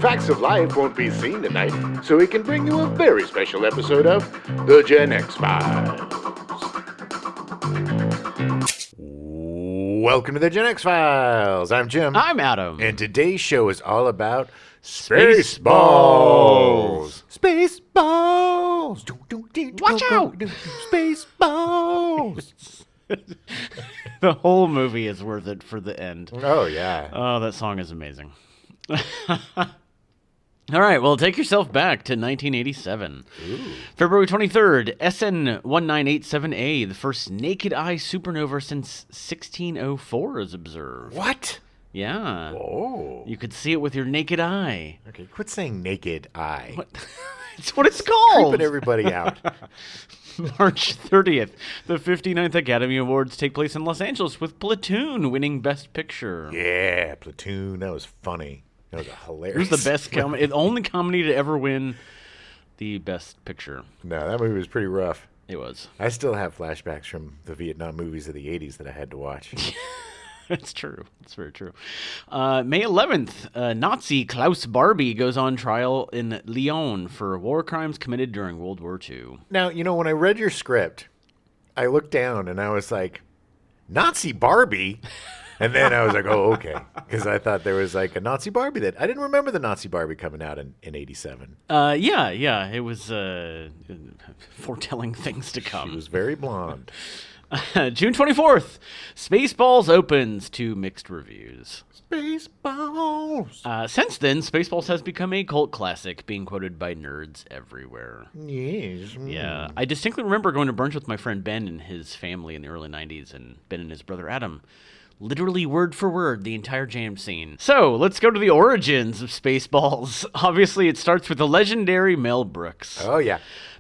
Facts of Life won't be seen tonight, so we can bring you a very special episode of The Gen X Files. Welcome to The Gen X Files. I'm Jim. I'm Adam. And today's show is all about Spaceballs. Spaceballs. Watch out. Spaceballs. The whole movie is worth it for the end. Oh, yeah. Oh, that song is amazing. All right, well, take yourself back to 1987. Ooh. February 23rd, SN1987A, the first naked eye supernova since 1604 is observed. What? Yeah. Oh. You could see it with your naked eye. Okay, quit saying naked eye. What? It's what it's called. Creeping everybody out. March 30th, the 59th Academy Awards take place in Los Angeles with Platoon winning Best Picture. Yeah, Platoon. That was funny. That was hilarious. It was the best comedy, the only comedy to ever win the Best Picture. No, that movie was pretty rough. It was. I still have flashbacks from the Vietnam movies of the 80s that I had to watch. It's true. It's very true. May 11th, Nazi Klaus Barbie goes on trial in Lyon for war crimes committed during World War II. Now, you know, when I read your script, I looked down and I was like, Nazi Barbie? And then I was like, oh, okay. Because I thought there was like a Nazi Barbie that I didn't remember the Nazi Barbie coming out in 87. Yeah. It was foretelling things to come. She was very blonde. June 24th, Spaceballs opens to mixed reviews. Spaceballs. Since then, Spaceballs has become a cult classic, being quoted by nerds everywhere. Yes. Yeah. I distinctly remember going to brunch with my friend Ben and his family in the early 90s, and Ben and his brother Adam. Literally word for word, the entire jam scene. So, let's go to the origins of Spaceballs. Obviously, it starts with the legendary Mel Brooks. Oh, yeah.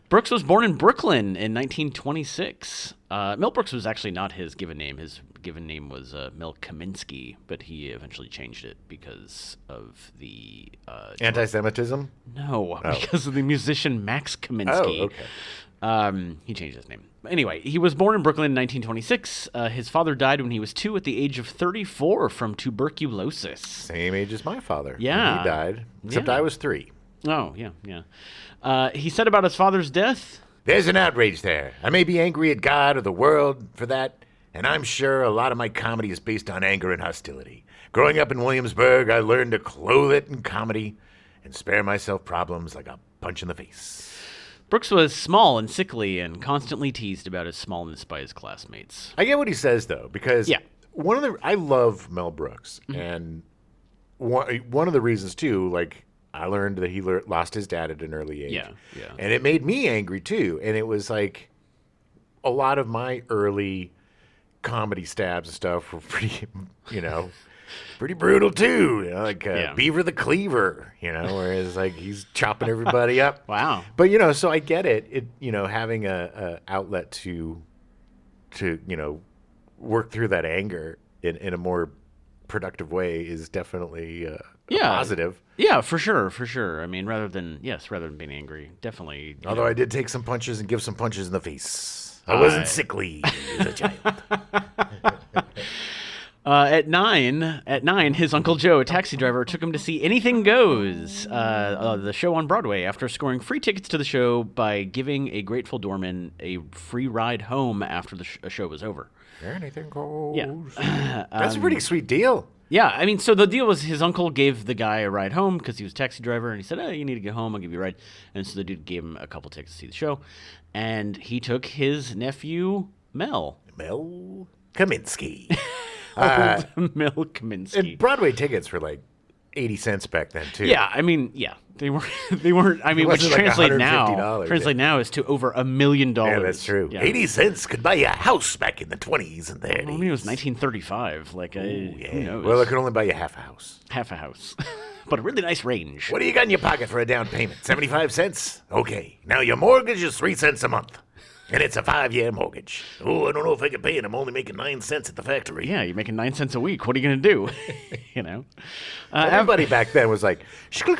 Brooks was born in Brooklyn in 1926. Mel Brooks was actually not his given name. His given name was Mel Kaminsky, but he eventually changed it because of the... Anti-Semitism? No, because of the musician Max Kaminsky. Oh, okay. He changed his name. Anyway, he was born in Brooklyn in 1926. His father died when he was 2 at the age of 34 from tuberculosis. Same age as my father. Yeah. He died, except Yeah. I was 3. Oh, yeah. He said about his father's death... There's an outrage there. I may be angry at God or the world for that, and I'm sure a lot of my comedy is based on anger and hostility. Growing up in Williamsburg, I learned to clothe it in comedy and spare myself problems like a punch in the face. Brooks was small and sickly and constantly teased about his smallness by his classmates. I get what he says, though, because Yeah. I love Mel Brooks, and one of the reasons, too, like, I learned that he lost his dad at an early age. Yeah. And it made me angry, too. And it was like a lot of my early comedy stabs and stuff were pretty, pretty brutal, too. Like Beaver the Cleaver, whereas like he's chopping everybody up. Wow. But, so I get it. Having a outlet to work through that anger in a more productive way is definitely a positive. Yeah, for sure. I mean, rather than being angry, definitely. Although I did take some punches and give some punches in the face. I wasn't sickly as a child. At nine, his Uncle Joe, a taxi driver, took him to see Anything Goes, the show on Broadway, after scoring free tickets to the show by giving a grateful doorman a free ride home after the show was over. Anything goes. Yeah. That's a pretty sweet deal. Yeah, I mean, so the deal was his uncle gave the guy a ride home because he was a taxi driver, and he said, you need to get home, I'll give you a ride. And so the dude gave him a couple tickets to see the show, and he took his nephew, Mel Kaminsky. Mel Kaminsky. And Broadway tickets were like 80 cents back then, too. Yeah, I mean, they weren't, I mean, which wasn't like translate $150, now is to over $1 million. Yeah, that's true. Yeah. 80 cents could buy you a house back in the 20s and 30s. I mean, it was 1935. Like, who knows? Well, it could only buy you half a house. Half a house. But a really nice range. What do you got in your pocket for a down payment? 75 cents? Okay. Now your mortgage is 3 cents a month. And it's a 5-year mortgage. Oh, I don't know if I can pay it. I'm only making 9 cents at the factory. Yeah, you're making 9 cents a week. What are you going to do? Everybody back then was like, because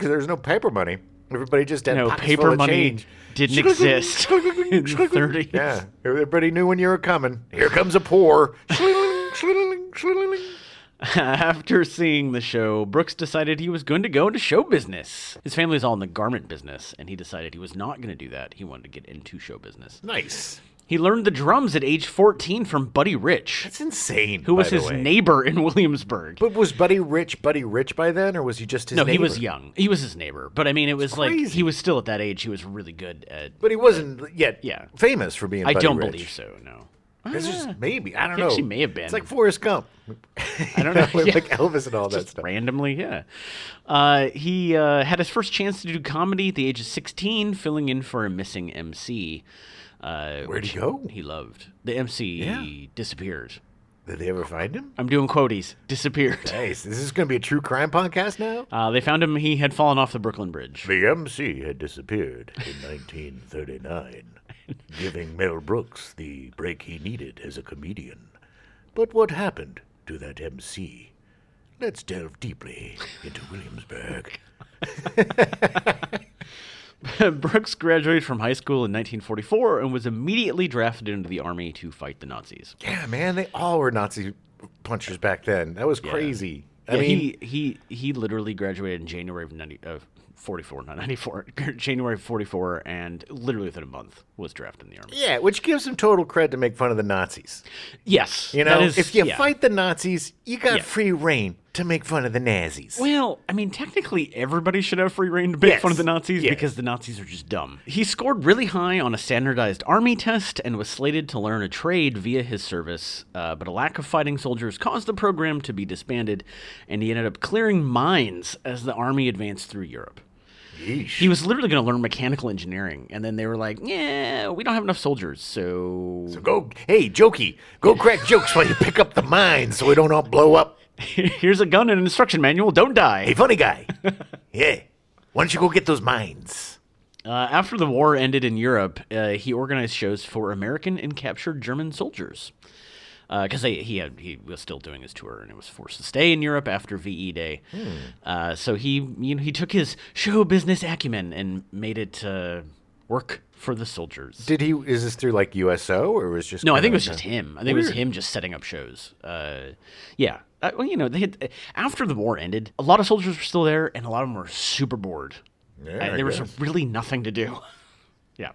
there was no paper money. Everybody just had pockets paper full of money change. didn't exist in the 30s. Yeah, everybody knew when you were coming. Here comes a pour. After seeing the show, Brooks decided he was going to go into show business. His family's all in the garment business, and he decided he was not going to do that. He wanted to get into show business. Nice. He learned the drums at age 14 from Buddy Rich. That's insane. Who was his neighbor in Williamsburg. But was Buddy Rich by then, or was he just his neighbor? No, he was young. He was his neighbor. But I mean, it was like, he was still at that age. He was really good at... But he wasn't yet famous for being Buddy Rich. I don't believe so, no. It's just maybe. I don't know. Actually may have been. It's like Forrest Gump. I don't know. Like Elvis and all that stuff. Randomly, yeah. He had his first chance to do comedy at the age of 16, filling in for a missing MC. Where'd he go? He loved. The MC disappeared. Did they ever find him? I'm doing quoties. Disappeared. Nice. Is this going to be a true crime podcast now? They found him. He had fallen off the Brooklyn Bridge. The MC had disappeared in 1939, giving Mel Brooks the break he needed as a comedian. But what happened to that MC? Let's delve deeply into Williamsburg. Brooks graduated from high school in 1944 and was immediately drafted into the army to fight the Nazis. Yeah, man, they all were Nazi punchers back then. That was crazy. I mean, he literally graduated in January of 44, not 94, January of 44, and literally within a month was drafted in the army. Yeah, which gives him total credit to make fun of the Nazis. Yes. You know, if you fight the Nazis, you got free reign to make fun of the Nazis. Well, I mean, technically everybody should have free reign to make fun of the Nazis because the Nazis are just dumb. He scored really high on a standardized army test and was slated to learn a trade via his service, but a lack of fighting soldiers caused the program to be disbanded, and he ended up clearing mines as the army advanced through Europe. Yeesh. He was literally going to learn mechanical engineering, and then they were like, yeah, we don't have enough soldiers, so go, hey, Jokey, go crack jokes while you pick up the mines so we don't all blow up. Here's a gun and an instruction manual, don't die. Hey, funny guy. Yeah, why don't you go get those mines? After the war ended in Europe, he organized shows for American and captured German soldiers. Because he was still doing his tour and he was forced to stay in Europe after VE Day. So he took his show business acumen and made it work for the soldiers. Is this through like USO or was just? No, I think it was just him. I think it was him just setting up shows. Yeah. Well, you know, after the war ended, a lot of soldiers were still there and a lot of them were super bored. Yeah, there was really nothing to do. Yeah.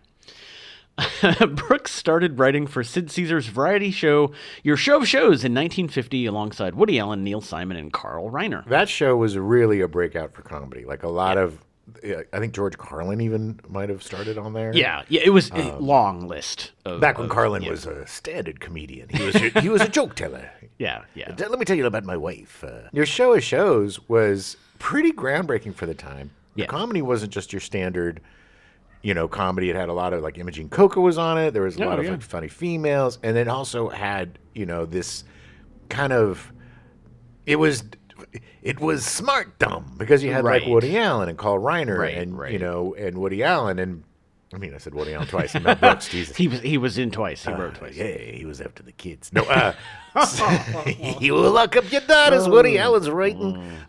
Brooks started writing for Sid Caesar's variety show, Your Show of Shows, in 1950 alongside Woody Allen, Neil Simon, and Carl Reiner. That show was really a breakout for comedy. Like a lot of, I think George Carlin even might have started on there. Yeah, it was a long list. Back when Carlin was a standard comedian. He was a joke teller. Yeah. Let me tell you about my wife. Your Show of Shows was pretty groundbreaking for the time. The comedy wasn't just your standard... comedy. It had a lot of like Imogen Coca was on it. There was a lot of like funny females, and it also had this kind of it was smart dumb because you had like Woody Allen and Carl Reiner and Woody Allen and I mean I said Woody Allen twice and Mel Brooks. Jesus, he was in twice. He wrote twice. Yeah, he was after the kids. No, you will lock up your daughters. Woody Allen's writing.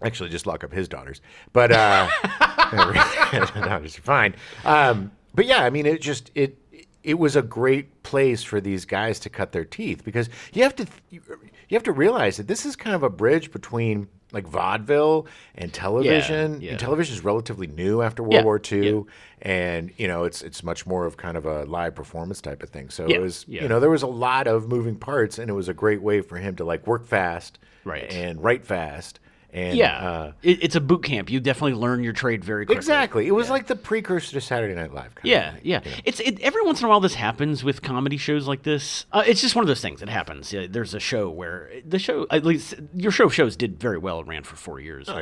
Actually, just lock up his daughters. But daughters are fine. But yeah, I mean, it was a great place for these guys to cut their teeth because you have to realize that this is kind of a bridge between like vaudeville and television. Yeah. And television is relatively new after World War II, and it's much more of kind of a live performance type of thing. So it was there was a lot of moving parts, and it was a great way for him to like work fast and write fast. And, it's a boot camp. You definitely learn your trade very quickly. Exactly. It was like the precursor to Saturday Night Live. Yeah. Every once in a while this happens with comedy shows like this. It's just one of those things that happens. There's a show where at least Your Show of Shows did very well. It ran for 4 years. In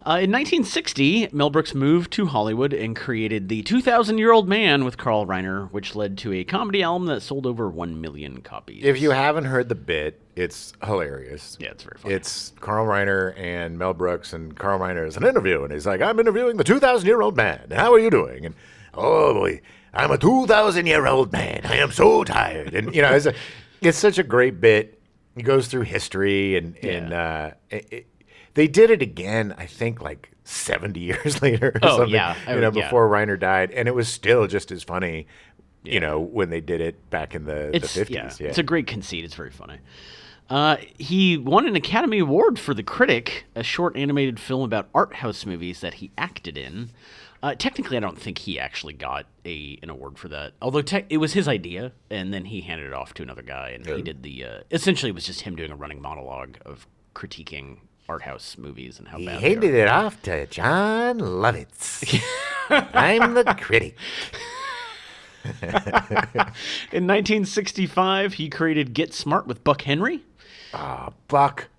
1960, Mel Brooks moved to Hollywood and created The 2,000-Year-Old Man with Carl Reiner, which led to a comedy album that sold over 1 million copies. If you haven't heard the bit, it's hilarious. Yeah, it's very funny. It's Carl Reiner and Mel Brooks, and Carl Reiner is an interview, and he's like, I'm interviewing the 2,000-year-old man. How are you doing? And, oh, boy, I'm a 2,000-year-old man. I am so tired. And, it's such a great bit. He goes through history, and they did it again, I think, like 70 years later or something, before Reiner died, and it was still just as funny. When they did it back in the 50s. Yeah. It's a great conceit. It's very funny. He won an Academy Award for The Critic, a short animated film about art house movies that he acted in. Technically, I don't think he actually got an award for that. Although it was his idea, and then he handed it off to another guy, and he did the... essentially, it was just him doing a running monologue of critiquing art house movies and how bad they are. He handed it off to John Lovitz. I'm the critic. In 1965, he created Get Smart with Buck Henry. Buck.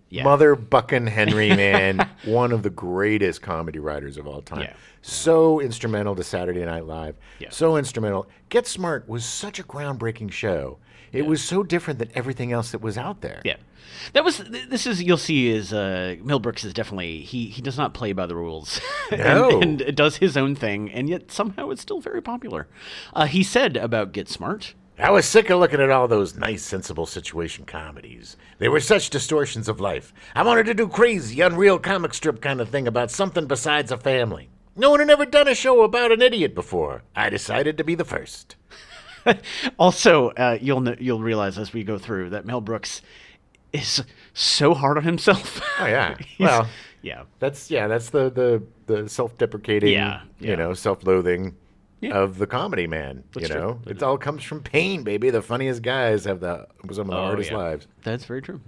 Yeah. Mother Buckin' Henry, man. One of the greatest comedy writers of all time. Yeah. So instrumental to Saturday Night Live. Yeah. So instrumental. Get Smart was such a groundbreaking show. It was so different than everything else that was out there. Yeah. You'll see is Mel Brooks is definitely, he does not play by the rules. No. and does his own thing, and yet somehow it's still very popular. He said about Get Smart, I was sick of looking at all those nice, sensible situation comedies. They were such distortions of life. I wanted to do crazy, unreal comic strip kind of thing about something besides a family. No one had ever done a show about an idiot before. I decided to be the first. Also, you'll realize as we go through that Mel Brooks is so hard on himself. Oh yeah. Well, yeah. That's the self-deprecating, self-loathing of the comedy man. That's you know, true. it all comes from pain, baby. The funniest guys have some of the hardest lives. That's very true.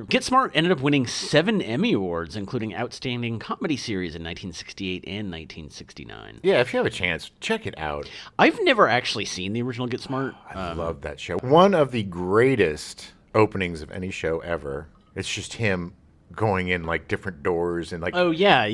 Get Smart ended up winning 7 Emmy Awards, including Outstanding Comedy Series in 1968 and 1969. Yeah, if you have a chance, check it out. I've never actually seen the original Get Smart. I love that show. One of the greatest openings of any show ever. It's just him going in like different doors and like. Oh yeah. I'm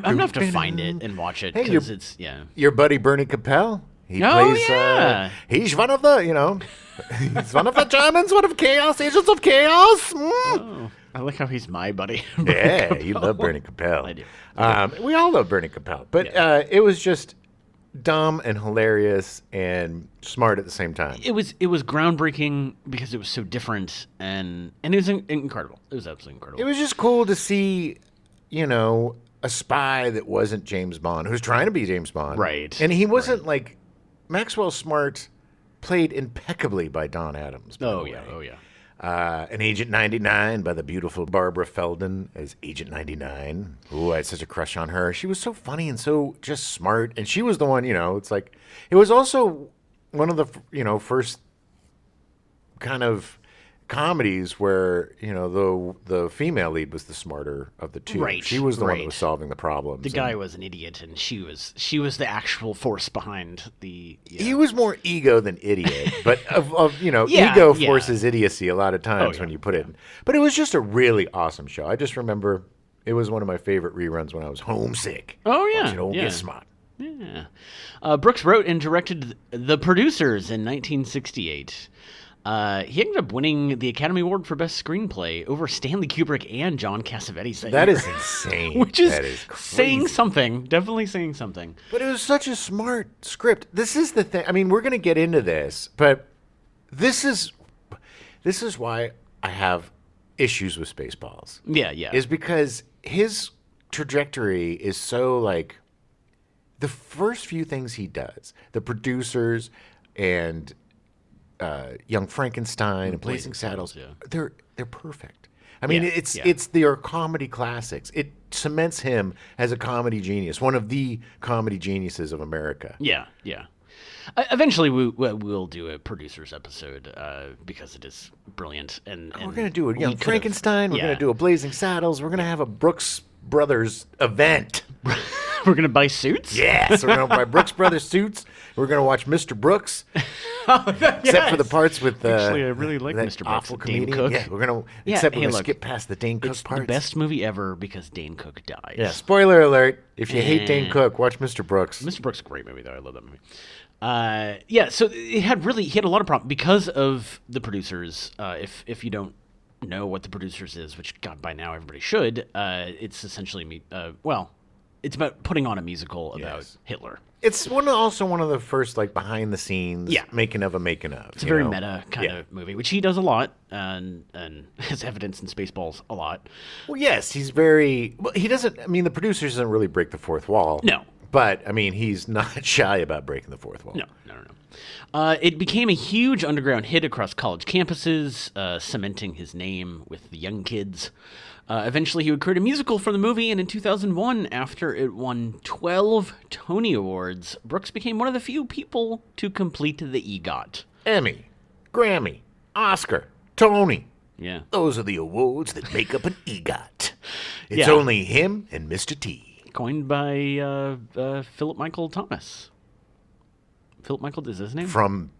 gonna have to find it and watch it because it's Your buddy Bernie Capel. He plays. He's one of the he's one of the Germans, one of Chaos, Agents of Chaos. Oh, I like how he's my buddy. Yeah, you love Bernie Capel. I do. We all love Bernie Capel, but it was just dumb and hilarious and smart at the same time. It was groundbreaking because it was so different and it was incredible. It was absolutely incredible. It was just cool to see, a spy that wasn't James Bond, who's trying to be James Bond. Right. And he wasn't like Maxwell Smart, played impeccably by Don Adams. Oh yeah. An Agent 99 by the beautiful Barbara Feldon as Agent 99. Ooh, I had such a crush on her. She was so funny and so just smart. And she was the one, it's like, it was also one of the, first kind of comedies where, the female lead was the smarter of the two. Right. She was the one that was solving the problems. The guy was an idiot, and she was the actual force behind the. He was more ego than idiot, but ego forces idiocy a lot of times when you put it. But it was just a really awesome show. I just remember it was one of my favorite reruns when I was homesick. Oh yeah, watching old Get Smart. Yeah. Brooks wrote and directed The Producers in 1968. He ended up winning the Academy Award for Best Screenplay over Stanley Kubrick and John Cassavetes. That is insane. Which is crazy. Saying something. Definitely saying something. But it was such a smart script. This is the thing. I mean, we're going to get into this, but this is why I have issues with Spaceballs. Yeah. Is because his trajectory is so like the first few things he does, The Producers and Young Frankenstein and Blazing Saddles, they're perfect. I mean, it's their comedy classics. It cements him as a comedy genius, one of the comedy geniuses of America. Yeah. Eventually, we'll do a Producers episode because it is brilliant. And we're going to do a Young Frankenstein. We're going to do a Blazing Saddles. We're going to have a Brooks Brothers event. We're going to buy suits? Yes, we're going to buy Brooks Brothers suits. We're going to watch Mr. Brooks. Except for the parts with actually, I really like Mr. Brooks. Awful Dane comedian. Cook. Yeah, we're going to skip past the Dane Cook it's parts. The best movie ever because Dane Cook dies. Yeah, spoiler alert. If you hate Dane Cook, watch Mr. Brooks. Mr. Brooks is a great movie, though. I love that movie. So he had a lot of problems because of The Producers. If you don't know what The Producers is, which God by now everybody should, it's essentially it's about putting on a musical about Hitler. It's also one of the first like behind the scenes making of. It's a very meta kind of movie, which he does a lot and has evidence in Spaceballs a lot. Well, yes, he's very. Well, he doesn't. I mean, The Producers doesn't really break the fourth wall. No. But, I mean, he's not shy about breaking the fourth wall. No. It became a huge underground hit across college campuses, cementing his name with the young kids. Eventually, he would create a musical for the movie, and in 2001, after it won 12 Tony Awards, Brooks became one of the few people to complete the EGOT. Emmy, Grammy, Oscar, Tony. Yeah. Those are the awards that make up an EGOT. It's only him and Mr. T. Coined by Philip Michael Thomas. Philip Michael, is his name? From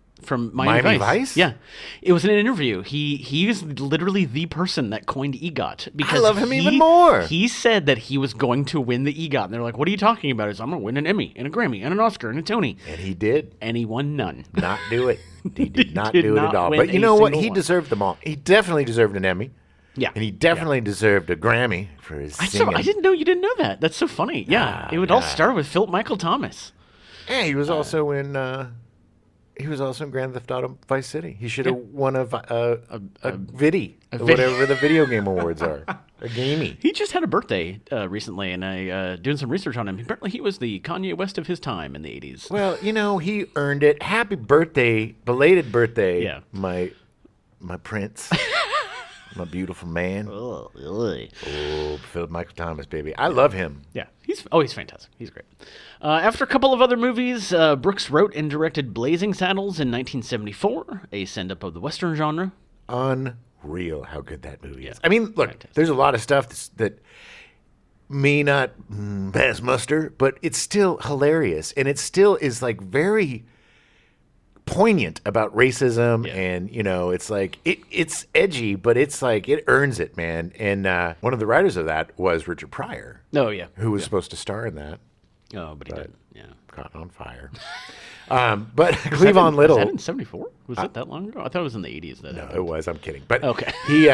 Miami Vice? Yeah. It was in an interview. He is literally the person that coined EGOT. Because I love him even more. He said that he was going to win the EGOT. And they're like, what are you talking about? He's, I'm going to win an Emmy and a Grammy and an Oscar and a Tony. And he did. And he won none. Not do it. He did not do it at all. win But you a know what? single He one. deserved them all. He definitely deserved an Emmy. Yeah. And he definitely deserved a Grammy for his singing. I didn't know you didn't know that. That's so funny. Yeah. It would all start with Philip Michael Thomas. Yeah, he was also in Grand Theft Auto Vice City. He should have won a Viddy, whatever the video game awards are. A gamey. He just had a birthday recently, and I doing some research on him. Apparently, he was the Kanye West of his time in the 80s. Well, you know, he earned it. Happy birthday, belated birthday, my prince, my beautiful man. Oh, Philip Michael Thomas, baby. I love him. Yeah, he's fantastic. He's great. After a couple of other movies, Brooks wrote and directed Blazing Saddles in 1974, a send-up of the Western genre. Unreal how good that movie is. I mean, look, there's a lot of stuff that may not pass muster, but it's still hilarious, and it still is like very poignant about racism, and you know, it's like it's edgy, but it's like it earns it, man. And one of the writers of that was Richard Pryor. Oh yeah, who was supposed to star in that. Oh, but he didn't. Yeah, caught on fire. But Cleavon Little. Was that in 74? Was it that long ago? I thought it was in the 80s. No, it was. I'm kidding. But okay. He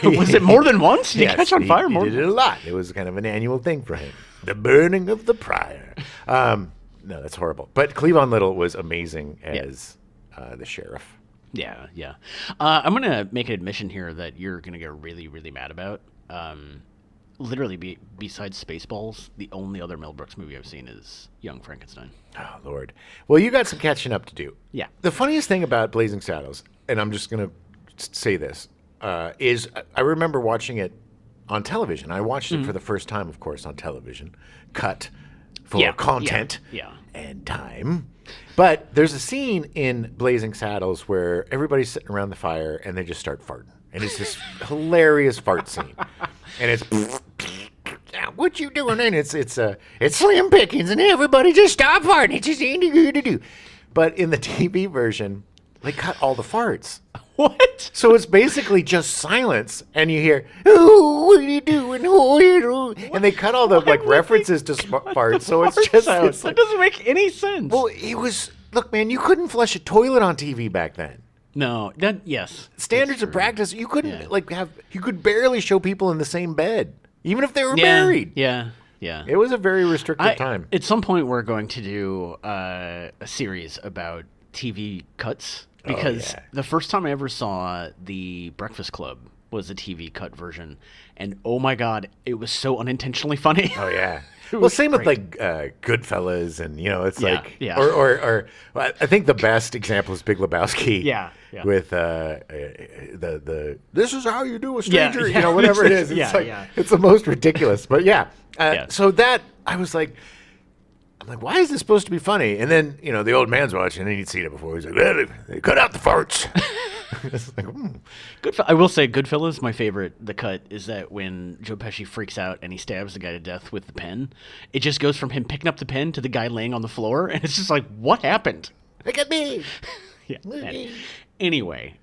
was it more than once? Did he catch on fire more? He did it a lot. It was kind of an annual thing for him. The burning of the Pryor. No, that's horrible. But Cleavon Little was amazing as the sheriff. Yeah. I'm going to make an admission here that you're going to get really, really mad about. Literally, besides Spaceballs, the only other Mel Brooks movie I've seen is Young Frankenstein. Oh, Lord. Well, you got some catching up to do. Yeah. The funniest thing about Blazing Saddles, and I'm just going to say this, is I remember watching it on television. I watched it for the first time, of course, on television. Cut, full of content and time. But there's a scene in Blazing Saddles where everybody's sitting around the fire and they just start farting. And it's this hilarious fart scene. And it's, what you doing? And it's Slim Pickens, and everybody just stop farting. It's just ain't good to do. But in the TV version, they cut all the farts. What? So it's basically just silence, and you hear, "Oh, what are you doing? Oh, you doing?" And they cut all the references to farts. So it's just that doesn't make any sense. Well, it was. Look, man, you couldn't flush a toilet on TV back then. No, yes. Standards of practice, you couldn't you could barely show people in the same bed, even if they were married. Yeah. It was a very restricted time. At some point, we're going to do a series about TV cuts because the first time I ever saw The Breakfast Club was a TV cut version, and oh my god, it was so unintentionally funny. Oh yeah. Well, same with like Goodfellas, and you know, it's or I think the best example is Big Lebowski. Yeah. With the this is how you do a stranger, you know, whatever it is. It's it's the most ridiculous. But so that I was like, I'm like, why is this supposed to be funny? And then you know, the old man's watching, and he'd seen it before. He's like, well, they cut out the farts. It's like, I will say, Goodfellas, my favorite. The cut is that when Joe Pesci freaks out and he stabs the guy to death with the pen, it just goes from him picking up the pen to the guy laying on the floor, and it's just like, what happened? Look at me. Anyway,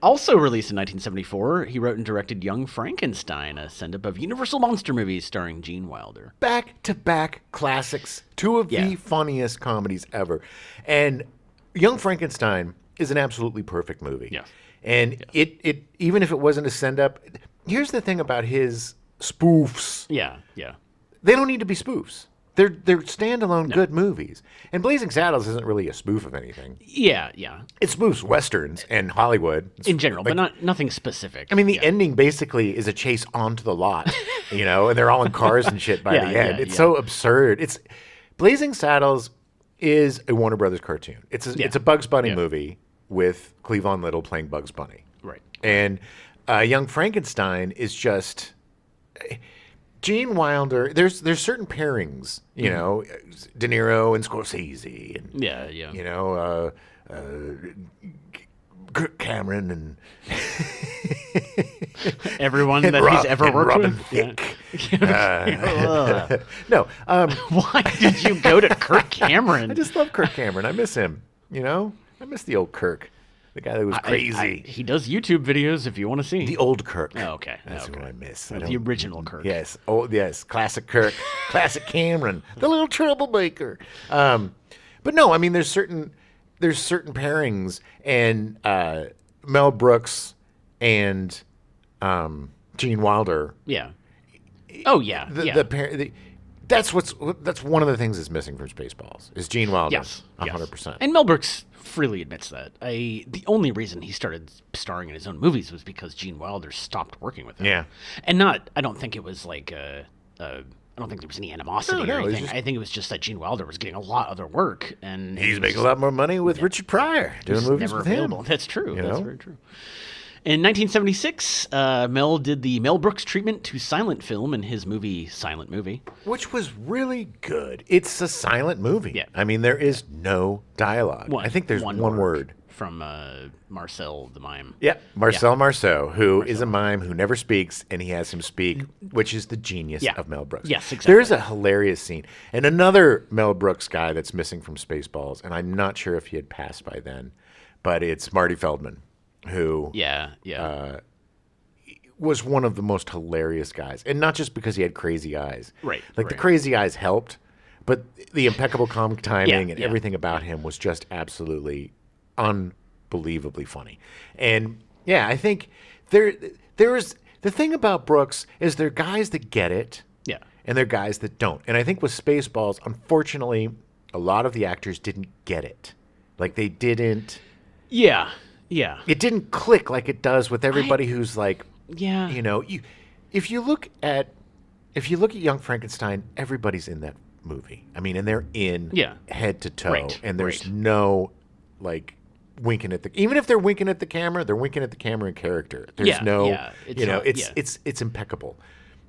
also released in 1974, he wrote and directed Young Frankenstein, a send-up of Universal monster movies starring Gene Wilder. Back-to-back classics, two of the funniest comedies ever. And Young Frankenstein is an absolutely perfect movie. Yeah. And it even if it wasn't a send-up, here's the thing about his spoofs. Yeah. They don't need to be spoofs. They're standalone good movies. And Blazing Saddles isn't really a spoof of anything. Yeah. It spoofs westerns and Hollywood In general, but nothing specific. I mean, the ending basically is a chase onto the lot, and they're all in cars and shit by the end. It's so absurd. Blazing Saddles is a Warner Brothers cartoon. It's a Bugs Bunny movie with Cleavon Little playing Bugs Bunny. Right. And Young Frankenstein is just Gene Wilder. There's certain pairings, De Niro and Scorsese, and Kirk Cameron and everyone that he's ever worked Robin with. Thicke. No. Why did you go to Kirk Cameron? I just love Kirk Cameron. I miss him. I miss the old Kirk, the guy that was crazy. He does YouTube videos if you want to see. The old Kirk. Oh, okay. That's who I miss. The original Kirk. Yes. Oh, yes. Classic Kirk. Classic Cameron. The little troublemaker. But no, I mean, there's certain pairings, and Mel Brooks and Gene Wilder. Yeah. Oh yeah. That's one of the things that's missing from Spaceballs is Gene Wilder. Yes. 100%. And Mel Brooks freely admits that. The only reason he started starring in his own movies was because Gene Wilder stopped working with him. Yeah. And I don't think it was like I don't think there was any animosity or anything. I think it was just that Gene Wilder was getting a lot of other work, and he's making a lot more money with Richard Pryor doing movies with him. That's true. That's very true. In 1976, Mel did the Mel Brooks treatment to silent film in his movie Silent Movie, which was really good. It's a silent movie. Yeah. I mean, there is no dialogue. I think there's one word. From Marcel the mime. Yeah, Marcel Marceau, who is a mime who never speaks, and he has him speak, which is the genius of Mel Brooks. Yes, exactly. There's a hilarious scene. And another Mel Brooks guy that's missing from Spaceballs, and I'm not sure if he had passed by then, but it's Marty Feldman, who was one of the most hilarious guys. And not just because he had crazy eyes. Right. The crazy eyes helped, but the impeccable comic timing and everything about him was just absolutely unbelievably funny. And I think there is the thing about Brooks is there are guys that get it, and there are guys that don't. And I think with Spaceballs, unfortunately, a lot of the actors didn't get it. Like they didn't. Yeah. It didn't click like it does with everybody who's like. Yeah. If you look at Young Frankenstein, everybody's in that movie. I mean, and they're in head to toe, and there's no winking at even if they're winking at the camera, they're winking at the camera in character. There's it's impeccable.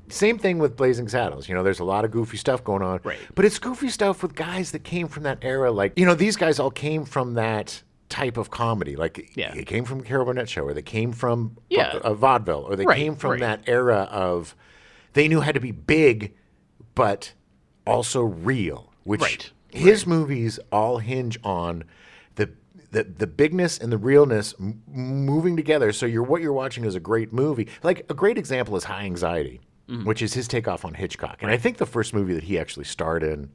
Same thing with Blazing Saddles. There's a lot of goofy stuff going on, but it's goofy stuff with guys that came from that era. These guys all came from that type of comedy. They came from Carol Burnett show, or they came from a vaudeville, or they came from that era of they knew how to be big, but also real. Which his movies all hinge on the bigness and the realness moving together. So what you're watching is a great movie. Like a great example is High Anxiety, which is his takeoff on Hitchcock. And I think the first movie that he actually starred in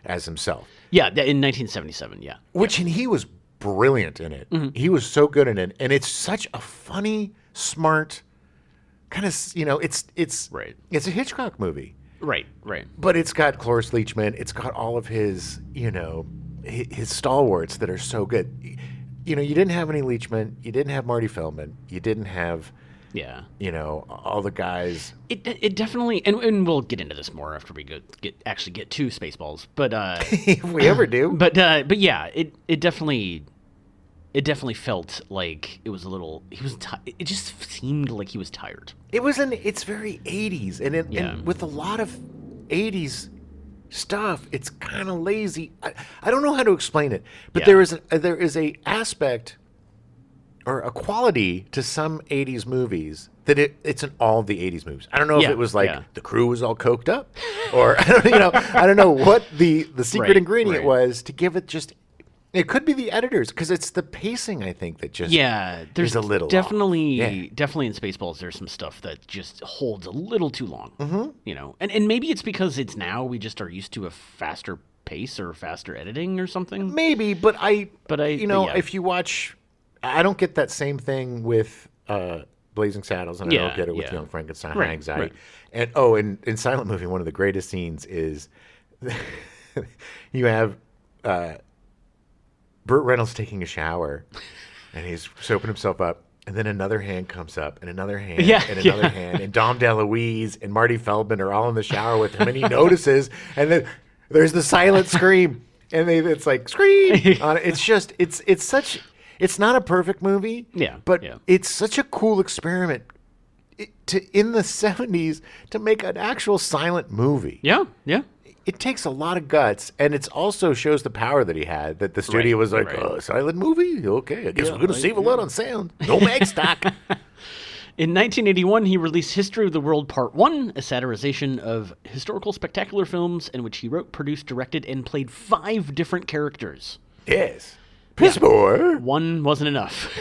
as himself. Yeah, in 1977, And he was brilliant in it. He was so good in it. And it's such a funny, smart, kind of, it's a Hitchcock movie. Right. But it's got Cloris Leachman. It's got all of his, his stalwarts that are so good. You didn't have any Leachman. You didn't have Marty Feldman. You didn't have, all the guys. It definitely, and we'll get into this more after we get to Spaceballs. But if we ever do. But yeah, it definitely felt like it was a little. It just seemed like he was tired. It's very 80s, and with a lot of 80s stuff, it's kind of lazy. I don't know how to explain it, but there is a aspect or a quality to some 80s movies that it's in all of the 80s movies. I don't know if it was the crew was all coked up, or I don't know what the secret ingredient was to give it just. It could be the editors, because it's the pacing, I think, that just there's is a little definitely off. Definitely in Spaceballs there's some stuff that just holds a little too long. And maybe it's because it's now we just are used to a faster pace or faster editing or something. Maybe, but if you watch, I don't get that same thing with Blazing Saddles, and I don't get it with Young Frankenstein, High Anxiety, and in Silent Movie, one of the greatest scenes is you have Burt Reynolds taking a shower, and he's soaping himself up, and then another hand comes up, and another hand, and another hand, and Dom DeLuise and Marty Feldman are all in the shower with him, and he notices, and then there's the silent scream, and it's like scream on it. It's just it's not a perfect movie, but it's such a cool experiment in the 70s to make an actual silent movie. Yeah. It takes a lot of guts, and it also shows the power that he had, that the studio was like, oh, silent movie? Okay, I guess we're going to save a lot on sound. No mag stock. In 1981, he released History of the World Part 1, a satirization of historical spectacular films in which he wrote, produced, directed, and played 5 different characters. Yes. Piss boy. One wasn't enough.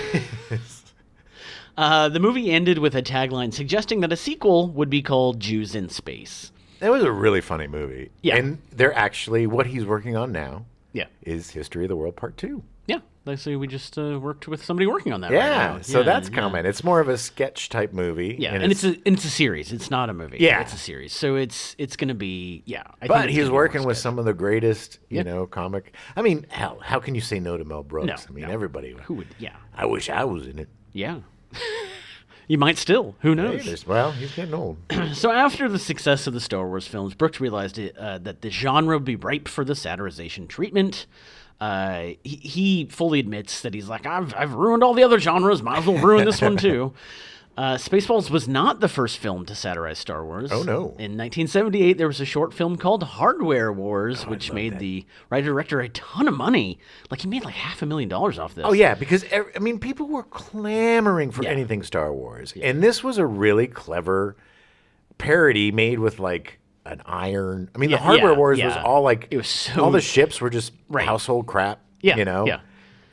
The movie ended with a tagline suggesting that a sequel would be called Jews in Space. That was a really funny movie. Yeah. And they're actually, what he's working on now Yeah. is History of the World Part 2. Yeah. Actually, we just worked with somebody working on that Yeah. right now. So that's coming. It's more of a sketch type movie. Yeah. And it's a series. It's not a movie. Yeah. It's a series. So it's going to be, But he's working with some of the greatest, comic. I mean, hell, how can you say no to Mel Brooks? No, I mean, everybody. Who would, I wish I was in it. Yeah. You might still. Who knows? He's getting old. So after the success of the Star Wars films, Brooks realized that the genre would be ripe for the satirization treatment. He fully admits that he's like, I've ruined all the other genres. Might as well ruin this one too. Spaceballs was not the first film to satirize Star Wars. Oh, no. In 1978, there was a short film called Hardware Wars, which made the writer-director a ton of money. Like, he made like $500,000 off this. Oh, yeah, because, people were clamoring for anything Star Wars. Yeah. And this was a really clever parody made with, like, an iron. I mean, the Hardware Wars was all, like, it was so... all the ships were just household crap, Yeah.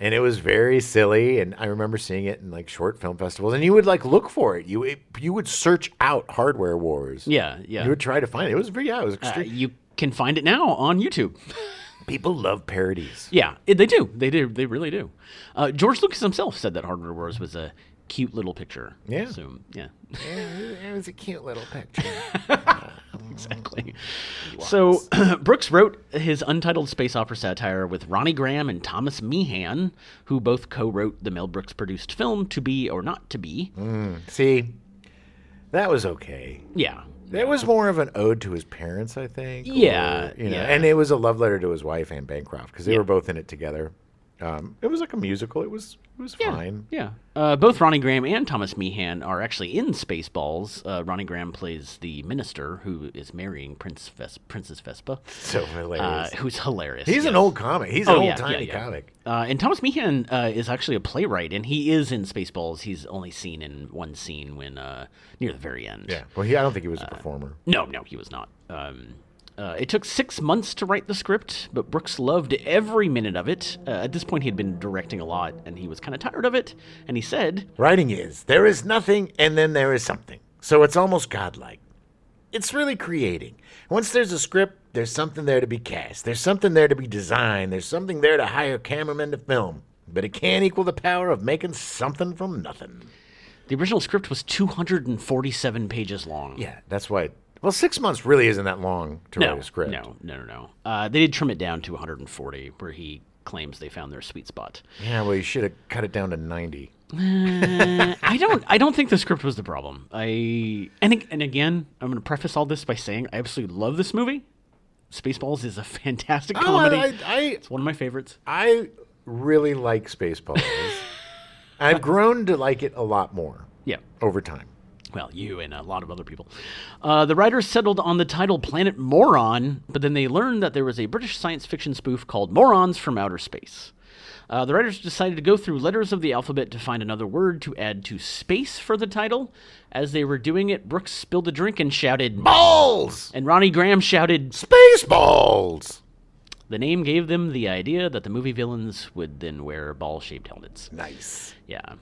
And it was very silly, and I remember seeing it in like short film festivals. And you would like look for it. You would search out Hardware Wars. Yeah. You would try to find it. It was extreme. You can find it now on YouTube. People love parodies. Yeah, they do. They really do. George Lucas himself said that Hardware Wars was a cute little picture. Yeah. So, yeah. It was a cute little picture. Exactly. So Brooks wrote his untitled space opera satire with Ronnie Graham and Thomas Meehan, who both co-wrote the Mel Brooks produced film To Be or Not to Be. See, that was okay. Yeah. It was more of an ode to his parents, I think. Yeah. And it was a love letter to his wife, Anne Bancroft, because they were both in it together. It was like a musical. It was fine. Yeah. Both Ronnie Graham and Thomas Meehan are actually in Spaceballs. Ronnie Graham plays the minister who is marrying Princess Vespa. So hilarious. Who's hilarious. He's an old comic. He's an old-timey comic. And Thomas Meehan is actually a playwright, and he is in Spaceballs. He's only seen in one scene when near the very end. Yeah. Well, I don't think he was a performer. No, he was not. It took 6 months to write the script, but Brooks loved every minute of it. At this point, he had been directing a lot, and he was kind of tired of it. And he said, "Writing there is nothing, and then there is something. So it's almost godlike. It's really creating. Once there's a script, there's something there to be cast. There's something there to be designed. There's something there to hire cameramen to film. But it can't equal the power of making something from nothing." The original script was 247 pages long. Yeah, that's why... Well, 6 months really isn't that long to write a script. No. They did trim it down to 140, where he claims they found their sweet spot. Yeah, well, you should have cut it down to 90. I don't think the script was the problem. And again, I'm going to preface all this by saying I absolutely love this movie. Spaceballs is a fantastic comedy. It's one of my favorites. I really like Spaceballs. I've grown to like it a lot more. Yeah. Over time. Well, you and a lot of other people. The writers settled on the title Planet Moron, but then they learned that there was a British science fiction spoof called Morons from Outer Space. The writers decided to go through letters of the alphabet to find another word to add to space for the title. As they were doing it, Brooks spilled a drink and shouted, "Balls!" And Ronnie Graham shouted, "Spaceballs!" The name gave them the idea that the movie villains would then wear ball-shaped helmets. Nice. Yeah.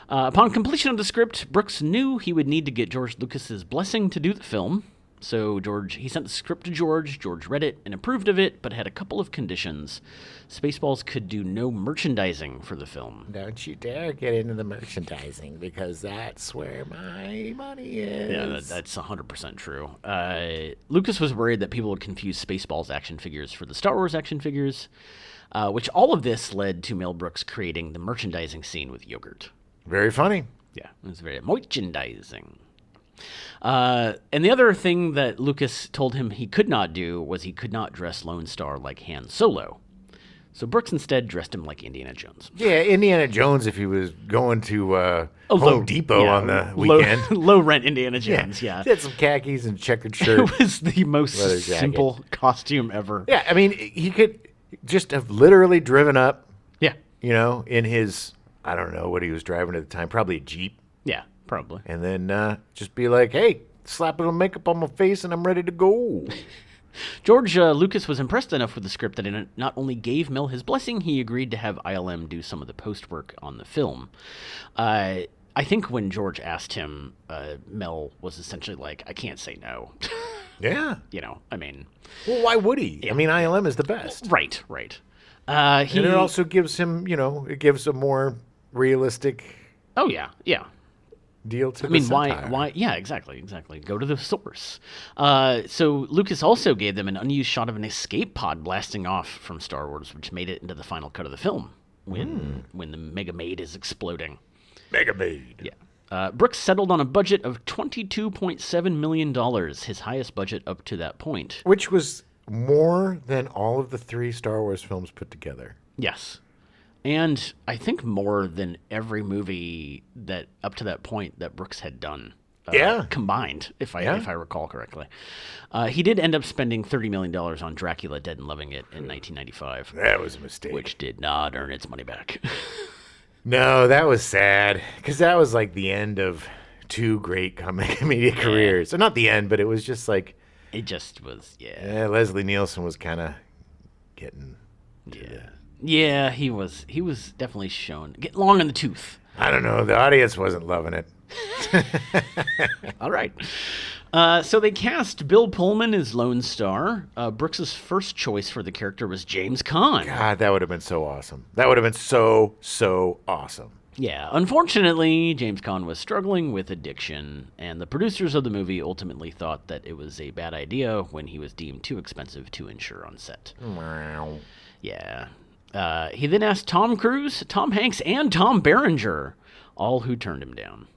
Upon completion of the script, Brooks knew he would need to get George Lucas's blessing to do the film. So he sent the script to George. George read it and approved of it, but had a couple of conditions. Spaceballs could do no merchandising for the film. Don't you dare get into the merchandising, because that's where my money is. Yeah, that's 100% true. Lucas was worried that people would confuse Spaceballs action figures for the Star Wars action figures, which all of this led to Mel Brooks creating the merchandising scene with yogurt. Very funny. Yeah, it was very merchandising. And the other thing that Lucas told him he could not do was he could not dress Lone Star like Han Solo. So Brooks instead dressed him like Indiana Jones. Yeah, Indiana Jones if he was going to Home Depot on the weekend. Low-rent Indiana Jones, yeah. He had some khakis and checkered shirt. It was the most simple costume ever. Yeah, I mean, he could just have literally driven up, yeah, in his, I don't know what he was driving at the time, probably a Jeep. Yeah, probably. And then just be like, hey, slap a little makeup on my face and I'm ready to go. George Lucas was impressed enough with the script that it not only gave Mel his blessing, he agreed to have ILM do some of the post work on the film. I think when George asked him, Mel was essentially like, I can't say no. Yeah. I mean. Well, why would he? Yeah. I mean, ILM is the best. Right. And it also gives him, it gives a more realistic. Oh, yeah. Deal to why? Yeah, exactly. Go to the source. So Lucas also gave them an unused shot of an escape pod blasting off from Star Wars, which made it into the final cut of the film when the Mega Maid is exploding. Mega Maid. Yeah. Brooks settled on a budget of $22.7 million, his highest budget up to that point. Which was more than all of the 3 Star Wars films put together. Yes. And I think more than every movie that up to that point that Brooks had done. Combined, if I recall correctly. He did end up spending $30 million on Dracula Dead and Loving It in 1995. That was a mistake. Which did not earn its money back. No, that was sad. Because that was like the end of 2 great comedic careers. So not the end, but it was just like. It just was, Leslie Nielsen was kind of getting. Yeah, he was definitely getting long in the tooth. I don't know. The audience wasn't loving it. All right. So they cast Bill Pullman as Lone Star. Brooks's first choice for the character was James Caan. God, that would have been so awesome. That would have been so awesome. Yeah. Unfortunately, James Caan was struggling with addiction, and the producers of the movie ultimately thought that it was a bad idea when he was deemed too expensive to insure on set. Wow. Yeah. He then asked Tom Cruise, Tom Hanks, and Tom Berenger, all who turned him down.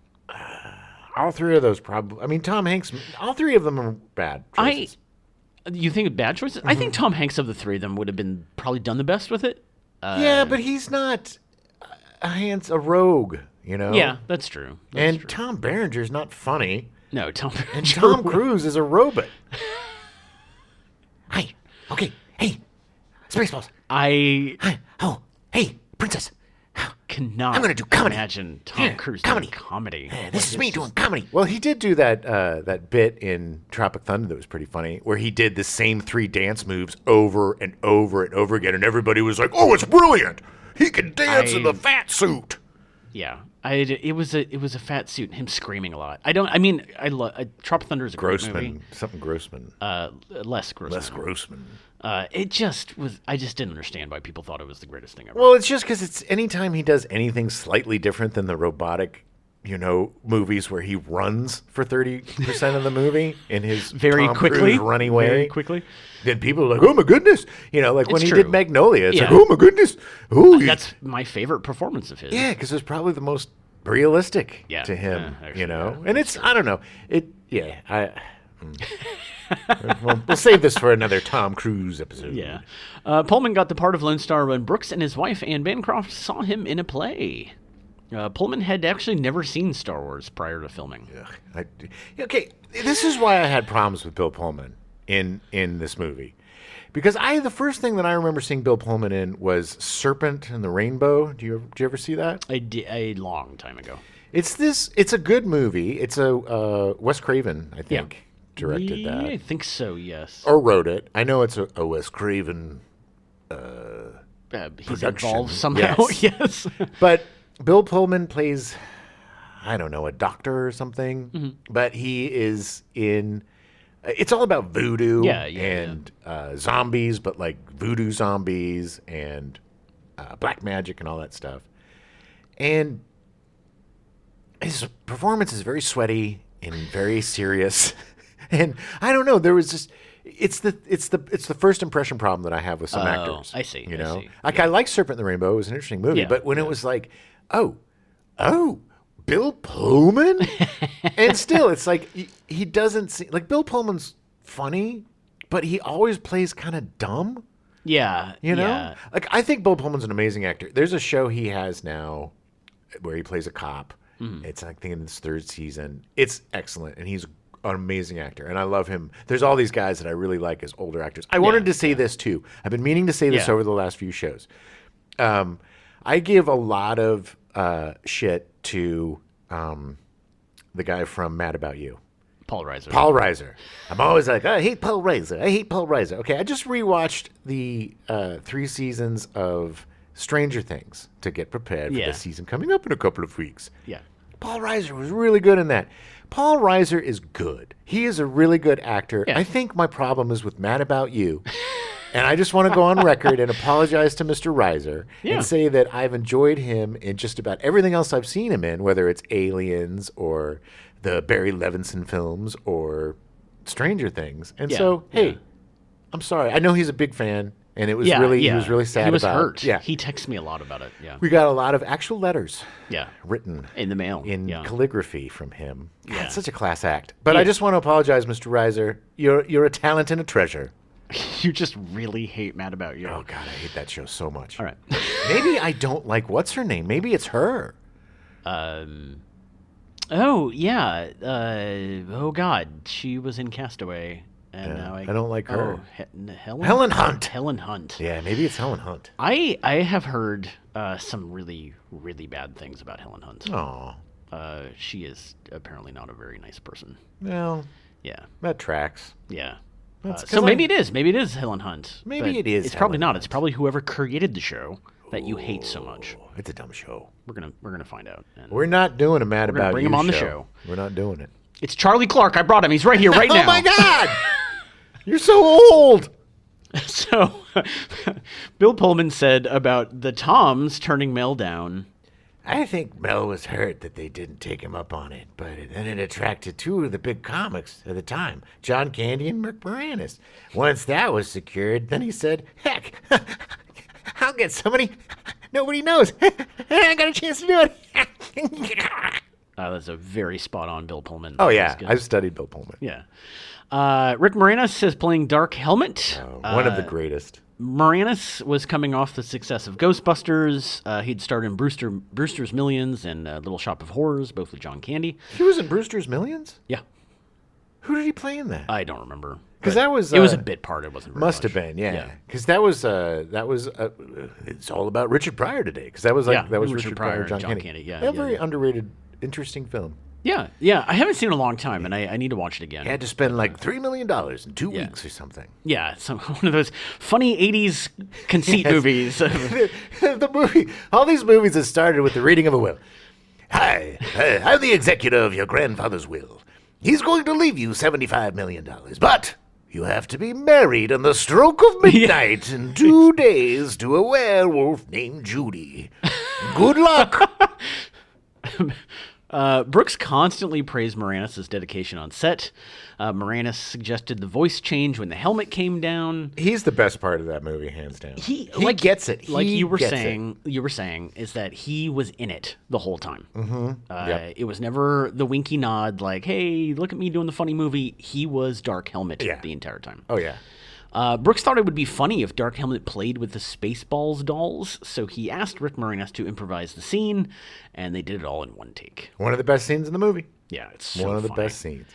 All 3 of those probably. I mean, Tom Hanks. All 3 of them are bad choices. You think of bad choices? Mm-hmm. I think Tom Hanks of the 3 of them would have been probably done the best with it. Yeah, but he's not a rogue, Yeah, that's true. Tom Berenger's not funny. No, Tom Berenger. And Tom Cruise is a robot. Hey, Spaceballs. Hey, princess. Cannot I'm going to do comedy. Imagine Tom Cruise doing comedy. This is me doing comedy. Well, he did do that bit in Tropic Thunder that was pretty funny, where he did the same 3 dance moves over and over and over again, and everybody was like, "Oh, it's brilliant! He can dance in the fat suit." Yeah, it was a fat suit. Him screaming a lot. I love Tropic Thunder is a great movie. Something Grossman. Les Grossman. It just was. I just didn't understand why people thought it was the greatest thing ever. Well, it's just because it's anytime he does anything slightly different than the robotic, movies where he runs for 30% of the movie in his Tom Cruise running way. Very quickly. Then people are like, "Oh my goodness!" Like when he did Magnolia, it's like, Yeah. "Oh my goodness!" Ooh, That's my favorite performance of his. Yeah, because it's probably the most realistic to him, actually, And it's I don't know we'll save this for another Tom Cruise episode. Yeah. Pullman got the part of Lone Star when Brooks and his wife Anne Bancroft saw him in a play. Pullman had actually never seen Star Wars prior to filming. Okay, this is why I had problems with Bill Pullman in this movie. Because the first thing that I remember seeing Bill Pullman in was Serpent and the Rainbow. Did you ever see that? I did a long time ago. It's a good movie. It's a Wes Craven, I think, directed that. I think so, yes. Or wrote it. I know it's a Wes Craven he's involved somehow, yes. But Bill Pullman plays, I don't know, a doctor or something. Mm-hmm. But he is in It's all about voodoo Yeah. zombies, but like voodoo zombies and black magic and all that stuff. And his performance is very sweaty and very serious. And I don't know, there was just it's the first impression problem that I have with some actors. I see. You know? See. Like I like Serpent in the Rainbow, it was an interesting movie, Yeah, but when it was like, oh, Bill Pullman? And still it's like he doesn't seem like Bill Pullman's funny, but he always plays kind of dumb. Yeah. You know? Yeah. Like I think Bill Pullman's an amazing actor. There's a show he has now where he plays a cop. It's I think in his third season. It's excellent, and he's an amazing actor, and I love him. There's all these guys that I really like as older actors. I wanted to say this too. I've been meaning to say this over the last few shows. I give a lot of shit to the guy from Mad About You. Paul Reiser. Paul Reiser. I'm always like, I hate Paul Reiser. I hate Paul Reiser. Okay, I just rewatched the 3 seasons of Stranger Things to get prepared for the season coming up in a couple of weeks. Yeah. Paul Reiser was really good in that. Paul Reiser is good. He is a really good actor. Yeah. I think my problem is with Mad About You. And I just want to go on record and apologize to Mr. Reiser and say that I've enjoyed him in just about everything else I've seen him in, whether it's Aliens or the Barry Levinson films or Stranger Things. And I'm sorry. I know he's a big fan, and it was he was really sad about it. He was hurt. Yeah. He texted me a lot about it. Yeah. We got a lot of actual letters written in the mail. In calligraphy from him. God, Yeah. such a class act. But I just want to apologize, Mr. Reiser. You're a talent and a treasure. You just really hate Mad About You. Oh, God, I hate that show so much. All right. Maybe I don't like, what's her name? Maybe it's her. Oh, yeah. Oh, God. She was in Castaway. And now I don't like her. Helen Hunt. Helen Hunt. Yeah, maybe it's Helen Hunt. I have heard some really, really bad things about Helen Hunt. Oh. She is apparently not a very nice person. Well, Yeah. that tracks. Yeah. That's So maybe it is. Maybe it is Helen Hunt. Maybe but it is It's probably Helen not. Hunt. It's probably whoever created the show that you hate so much. It's a dumb show. We're gonna find out. And We're not doing a Mad We're gonna About bring You him on the show. show. We're not doing it. It's Charlie Clark. I brought him. He's right here, right now. Oh, my God! You're so old! So, Bill Pullman said about the Toms turning Mel down. I think Mel was hurt that they didn't take him up on it, but then it attracted 2 of the big comics at the time, John Candy and Rick Moranis. Once that was secured, then he said, heck, I'll get somebody nobody knows. I got a chance to do it. That's a very spot-on Bill Pullman. Oh, That yeah. was good. I've studied Bill Pullman. Yeah. Rick Moranis is playing Dark Helmet. One of the greatest. Moranis was coming off the success of Ghostbusters. He'd starred in Brewster's Millions and Little Shop of Horrors, both with John Candy. He was in Brewster's Millions? Yeah. Who did he play in that? I don't remember. Because that was... it was a bit part. It wasn't very Must much. have been, yeah. Because that was it's all about Richard Pryor today. Because that was Richard Pryor, John Candy. Yeah, very underrated, interesting film. Yeah. I haven't seen it in a long time, and I need to watch it again. He had to spend like $3 million in 2 weeks or something. Yeah, one of those funny 80s conceit movies. The movie, all these movies that started with the reading of a will. Hi, I'm the executor of your grandfather's will. He's going to leave you $75 million, but you have to be married on the stroke of midnight in 2 days to a werewolf named Judy. Good luck. Brooks constantly praised Moranis' dedication on set. Moranis suggested the voice change when the helmet came down. He's the best part of that movie, hands down. He gets it. Like you were saying, is that he was in it the whole time. Mm-hmm. It was never the winky nod, like, "Hey, look at me doing the funny movie." He was Dark Helmet the entire time. Oh yeah. Brooks thought it would be funny if Dark Helmet played with the Spaceballs dolls, so he asked Rick Moranis to improvise the scene, and they did it all in one take. One of the best scenes in the movie. Yeah, it's so one of the funny. best scenes.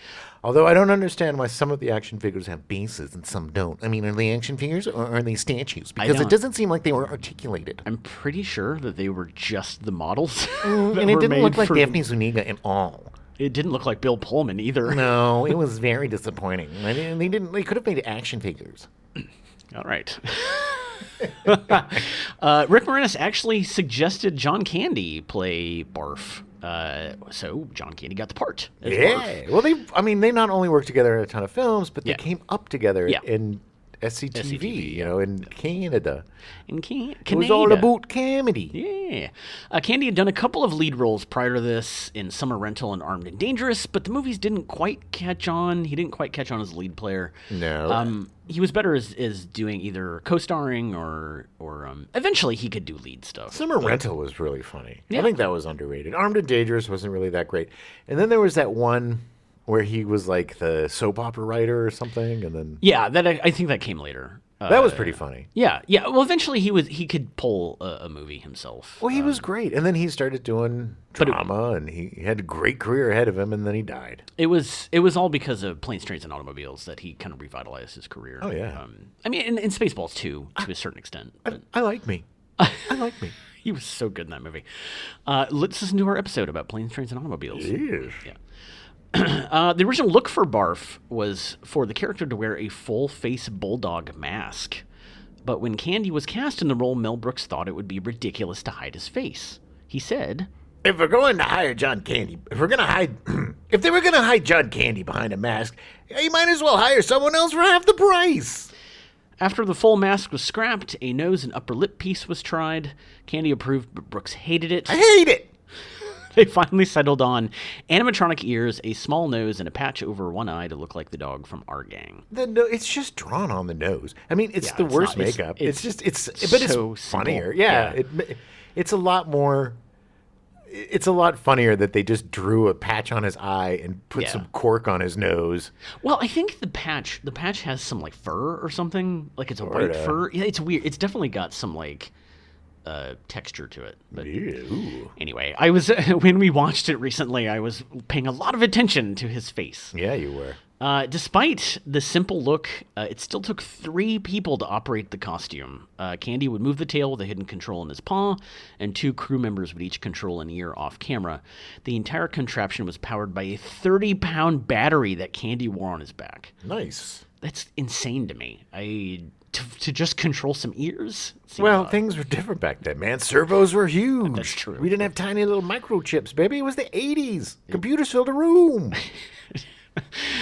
Although I don't understand why some of the action figures have bases and some don't. I mean, are they action figures or are they statues? Because it doesn't seem like they were articulated. I'm pretty sure that they were just the models. And it didn't look like Daphne Zuniga at all. It didn't look like Bill Pullman either. No, it was very disappointing. They could have made action figures. All right. Rick Moranis actually suggested John Candy play Barf. So John Candy got the part. As Barf. Well, they not only worked together in a ton of films, but they came up together Yeah. in SCTV, in Canada. In Canada. It was all about comedy. Yeah. Candy had done a couple of lead roles prior to this in Summer Rental and Armed and Dangerous, but the movies didn't quite catch on. He didn't quite catch on as lead player. No. He was better as doing either co-starring or eventually he could do lead stuff. Summer Rental was really funny. Yeah. I think that was underrated. Armed and Dangerous wasn't really that great. And then there was that one where he was like the soap opera writer or something, and then I think that came later. that was pretty funny. Yeah. Well, eventually he could pull a movie himself. Well, he was great, and then he started doing drama, and he had a great career ahead of him, and then he died. It was all because of Planes, Trains, and Automobiles that he kind of revitalized his career. Oh yeah. I mean, in Spaceballs too, to a certain extent. But I like me. I like me. he was so good in that movie. Let's listen to our episode about Planes, Trains, and Automobiles. Yes. Yeah. The original look for Barf was for the character to wear a full-face bulldog mask. But when Candy was cast in the role, Mel Brooks thought it would be ridiculous to hide his face. He said, If we're going to hire John Candy, if they were going to hide John Candy behind a mask, you might as well hire someone else for half the price. After the full mask was scrapped, a nose and upper lip piece was tried. Candy approved, but Brooks hated it. I hate it. They finally settled on animatronic ears, a small nose, and a patch over one eye to look like the dog from Our Gang. It's just drawn on the nose. I mean, it's the worst makeup. But so it's funnier. simple. Yeah. It's a lot more. It's a lot funnier that they just drew a patch on his eye and put some cork on his nose. Well, I think the patch has some like fur or something. Like it's a white fur. Yeah, it's weird. It's definitely got some like texture to it. But anyway, I was when we watched it recently, I was paying a lot of attention to his face. Yeah, you were. Despite the simple look, it still took 3 people to operate the costume. Candy would move the tail with a hidden control in his paw, and 2 crew members would each control an ear off camera. The entire contraption was powered by a 30-pound battery that Candy wore on his back. Nice. That's insane to me. To just control some ears? Well, things were different back then, man. Servos were huge. That's true. We didn't have tiny little microchips, baby. It was the 80s. Computers filled a room.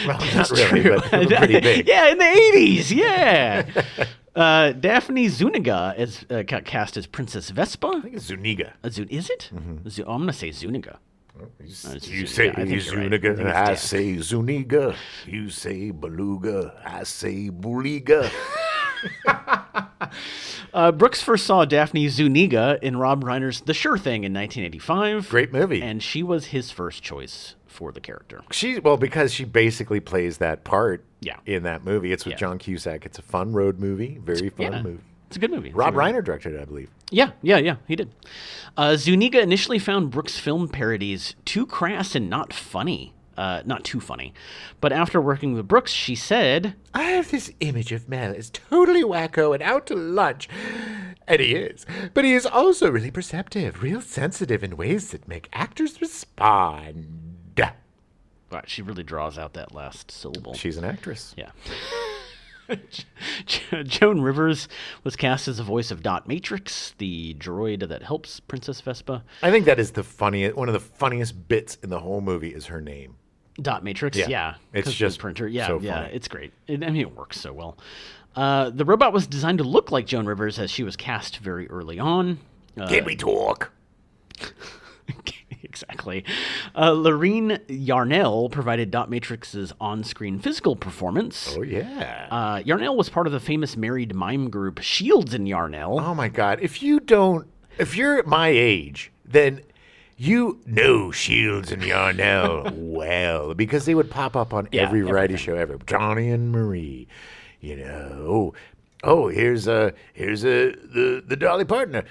Well, not really, but they were pretty big. Yeah, in the 80s, yeah. Daphne Zuniga is cast as Princess Vespa. I think it's Zuniga. Is it? Mm-hmm. I'm going to say Zuniga. You say Zuniga, right. I say Zuniga. You say Beluga, I say Buliga. Brooks first saw Daphne Zuniga in Rob Reiner's The Sure Thing in 1985. Great movie. And she was his first choice for the character. Because she basically plays that part in that movie. It's with John Cusack. It's a fun road movie. Very fun movie. It's a good movie. Rob Reiner directed it, I believe. Yeah, he did. Zuniga initially found Brooks' film parodies too crass and not funny. Not too funny. But after working with Brooks, she said, I have this image of Mel as totally wacko and out to lunch. And he is. But he is also really perceptive, real sensitive in ways that make actors respond. Wow, she really draws out that last syllable. She's an actress. Yeah. Joan Rivers was cast as the voice of Dot Matrix, the droid that helps Princess Vespa. I think that is one of the funniest bits in the whole movie is her name. Dot Matrix, yeah. It's just printer. so funny. It's great. It works so well. The robot was designed to look like Joan Rivers as she was cast very early on. Can we talk? Exactly. Lorene Yarnell provided Dot Matrix's on-screen physical performance. Oh, yeah. Yarnell was part of the famous married mime group Shields and Yarnell. Oh, my God. If you're my age, then you know Shields and Yarnell well, because they would pop up on every variety show ever. Johnny and Marie, Oh, here's the Dolly Partner.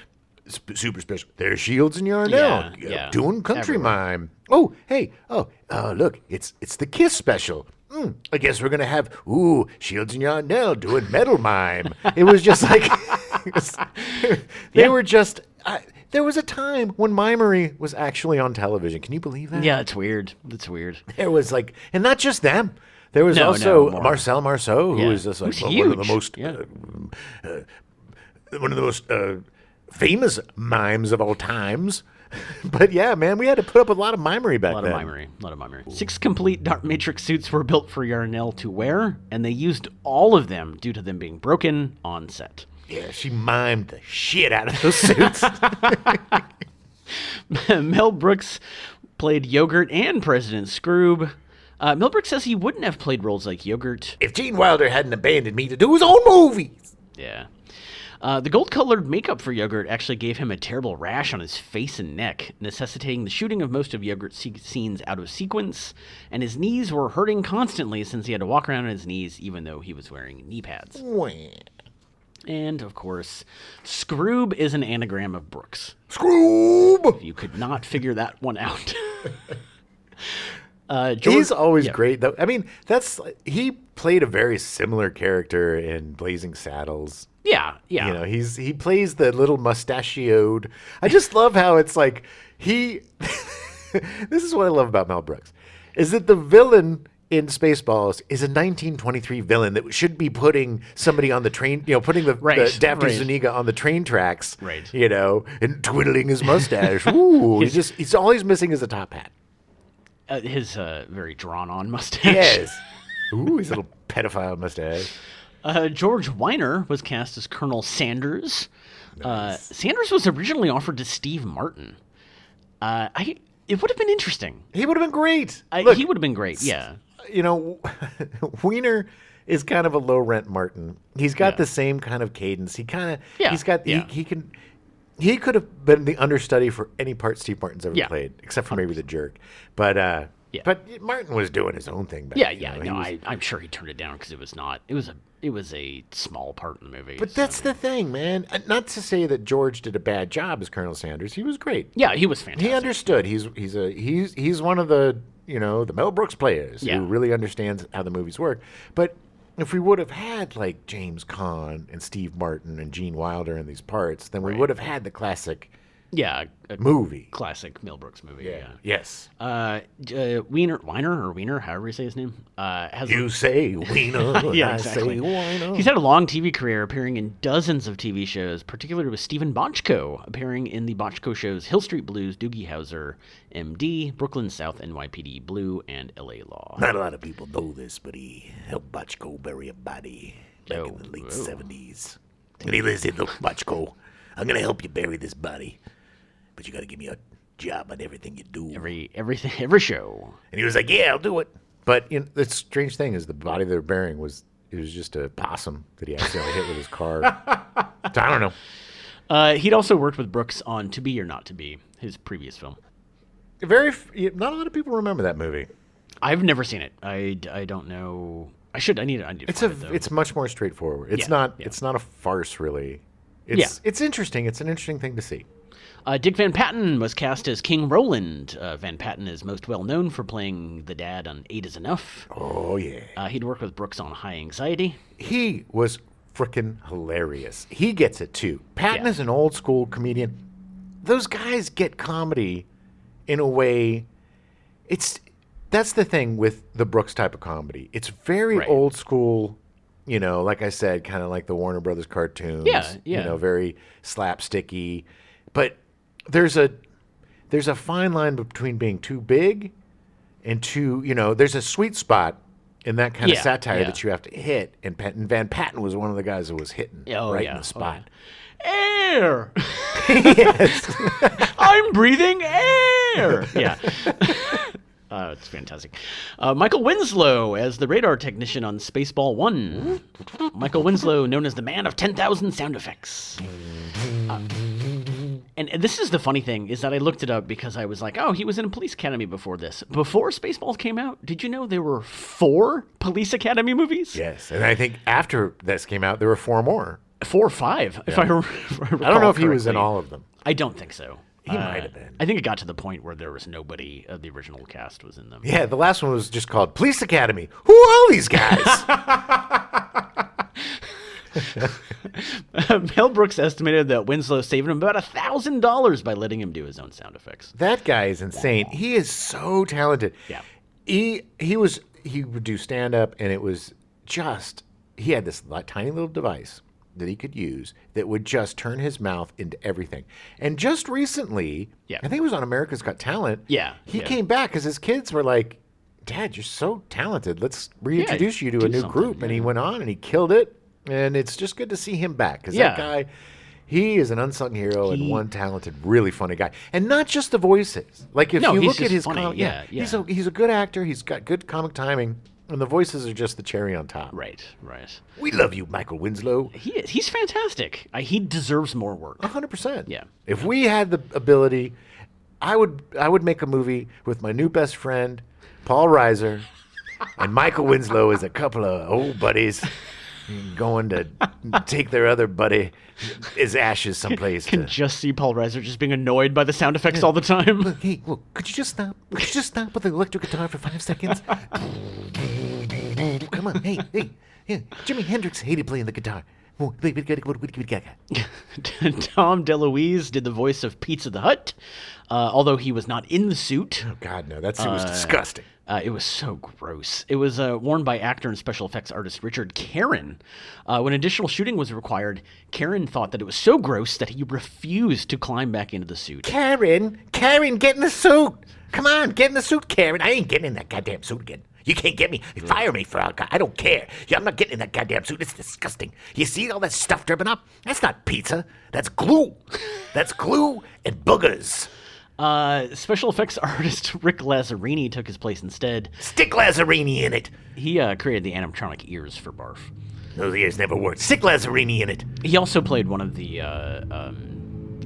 Super special. There's Shields and Yarnell doing country mime. Oh, hey, look, it's the Kiss special. I guess we're gonna have Shields and Yarnell doing metal mime. It was just like they were just. There was a time when mimery was actually on television. Can you believe that? Yeah, it's weird. There was and not just them. There was also Marcel Marceau, who is just like one of the most one of the most famous mimes of all times. But yeah, man, we had to put up with a lot of mimery back then. A lot of mimery. 6 complete Dark Matrix suits were built for Yarnell to wear, and they used all of them due to them being broken on set. Yeah, she mimed the shit out of those suits. Mel Brooks played Yogurt and President Scroob. Mel Brooks says he wouldn't have played roles like Yogurt if Gene Wilder hadn't abandoned me to do his own movies. Yeah. The gold-colored makeup for Yogurt actually gave him a terrible rash on his face and neck, necessitating the shooting of most of Yogurt's scenes out of sequence, and his knees were hurting constantly since he had to walk around on his knees even though he was wearing knee pads. And, of course, Scroob is an anagram of Brooks. Scroob! You could not figure that one out. He's always great, though. I mean, he played a very similar character in Blazing Saddles. Yeah. You know, he plays the little mustachioed. I just love how it's like this is what I love about Mel Brooks, is that the villain in Spaceballs is a 1923 villain that should be putting somebody on the train, putting the Daphne Zuniga on the train tracks, and twiddling his mustache. Ooh, he's all he's missing is a top hat. His very drawn-on mustache. Yes. Ooh, his little pedophile mustache. George Weiner was cast as Colonel Sanders. Nice. Sanders was originally offered to Steve Martin. It would have been interesting. He would have been great. He would have been great, yeah. Weiner is kind of a low-rent Martin. He's got the same kind of cadence. He could have been the understudy for any part Steve Martin's ever played, except for 100%. Maybe the jerk. But Martin was doing his own thing back then. I'm sure he turned it down because it was not. It was a small part in the movie. But that's the thing, man. Not to say that George did a bad job as Colonel Sanders. He was great. Yeah, he was fantastic. He understood. He's one of the the Mel Brooks players who really understands how the movies work. But if we would have had like James Caan and Steve Martin and Gene Wilder in these parts, then we would have had the classic movie. Classic Mel Brooks movie, yeah. Yes. Weiner, however you say his name. You say Weiner, yeah, I exactly. say Weiner. He's had a long TV career, appearing in dozens of TV shows, particularly with Stephen Bochco, appearing in the Bochco shows Hill Street Blues, Doogie Howser, MD, Brooklyn South, NYPD Blue, and LA Law. Not a lot of people know this, but he helped Bochco bury a body back in the late 70s. And he lives in the Bochco. I'm going to help you bury this body, but you got to give me a job on everything you do. Every show. And he was like, yeah, I'll do it. But the strange thing is the body they're burying was just a possum that he accidentally hit with his car. So I don't know. He'd also worked with Brooks on To Be or Not to Be, his previous film. Not a lot of people remember that movie. I've never seen it. I don't know. I need to It's much more straightforward. It's not a farce, really. It's interesting. It's an interesting thing to see. Dick Van Patten was cast as King Roland. Van Patten is most well known for playing the dad on 8 is Enough. Oh, yeah. He'd worked with Brooks on High Anxiety. He was freaking hilarious. He gets it, too. Patton is an old school comedian. Those guys get comedy in a way. That's the thing with the Brooks type of comedy. It's very old school. Like I said, kind of like the Warner Brothers cartoons. Yeah. Very slapsticky. But there's a fine line between being too big and too, there's a sweet spot in that kind of satire that you have to hit. And Van Patten was one of the guys that was hitting in the spot. Air! Yes. I'm breathing air! Yeah. It's fantastic. Michael Winslow as the radar technician on Spaceball 1. Michael Winslow, known as the man of 10,000 sound effects. And this is the funny thing, is that I looked it up because I was like, oh, he was in a police academy before this. Before Spaceballs came out, did you know there were 4 police academy movies? Yes, and I think after this came out, there were 4 more. 4 or 5, if I recall I don't know if he was in all of them. I don't think so. He might have been. I think it got to the point where there was nobody of the original cast was in them. Yeah, the last one was just called Police Academy. Who are all these guys? Mel Brooks estimated that Winslow saved him about $1,000 by letting him do his own sound effects. That guy is insane. Wow. He is so talented. Yeah. He would do stand-up, and it was just, he had this tiny little device that he could use that would just turn his mouth into everything. And just recently, I think it was on America's Got Talent. Yeah. He came back because his kids were like, Dad, you're so talented. Let's reintroduce you to a new group. And he went on and he killed it. And it's just good to see him back because that guy, he is an unsung hero and one talented, really funny guy. And not just the voices. Like if you look at his he's a good actor. He's got good comic timing. And the voices are just the cherry on top. Right. We love you, Michael Winslow. He's fantastic. He deserves more work. 100%. Yeah. If we had the ability, I would make a movie with my new best friend, Paul Reiser, and Michael Winslow as a couple of old buddies going to take their other buddy, his ashes someplace. Just see Paul Reiser just being annoyed by the sound effects all the time. Look, hey, could you just stop? Could you just stop with the electric guitar for 5 seconds? Come on, hey. Jimi Hendrix hated playing the guitar. Tom DeLuise did the voice of Pizza the Hut, although he was not in the suit. Oh, God, no. That suit was disgusting. It was so gross. It was worn by actor and special effects artist Richard Caron. When additional shooting was required, Caron thought that it was so gross that he refused to climb back into the suit. Caron, get in the suit. Come on, get in the suit, Caron. I ain't getting in that goddamn suit again. You can't get me. Fire me for I don't care. I'm not getting in that goddamn suit. It's disgusting. You see all that stuff dripping up? That's not pizza. That's glue. That's glue and boogers. Special effects artist Rick Lazzarini took his place instead. Stick Lazzarini in it. He created the animatronic ears for Barf. Those ears never worked. Stick Lazzarini in it. He also played one of the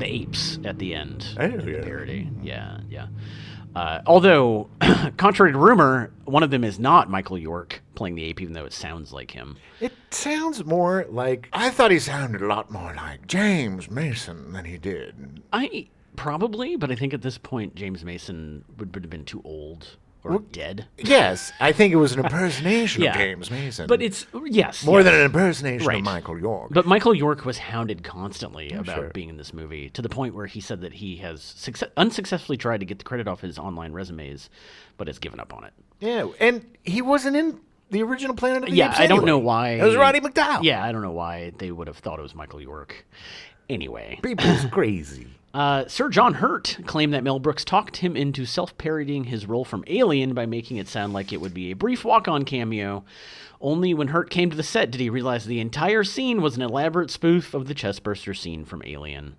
apes at the end. Oh, in the parody. Yeah. Although, contrary to rumor, one of them is not Michael York playing the ape, even though it sounds like him. It sounds more like... I thought he sounded a lot more like James Mason than he did. Probably, but I think at this point, James Mason would have been too old or dead. Yes, I think it was an impersonation of James Mason. But it's, more than an impersonation of Michael York. But Michael York was hounded constantly about being in this movie, to the point where he said that he has unsuccessfully tried to get the credit off his online resumes, but has given up on it. Yeah, and he wasn't in the original Planet of the Apes I don't know why. It was Roddy McDowall. Yeah, I don't know why they would have thought it was Michael York. Anyway. People's crazy. Sir John Hurt claimed that Mel Brooks talked him into self-parodying his role from Alien by making it sound like it would be a brief walk-on cameo. Only when Hurt came to the set did he realize the entire scene was an elaborate spoof of the chestburster scene from Alien.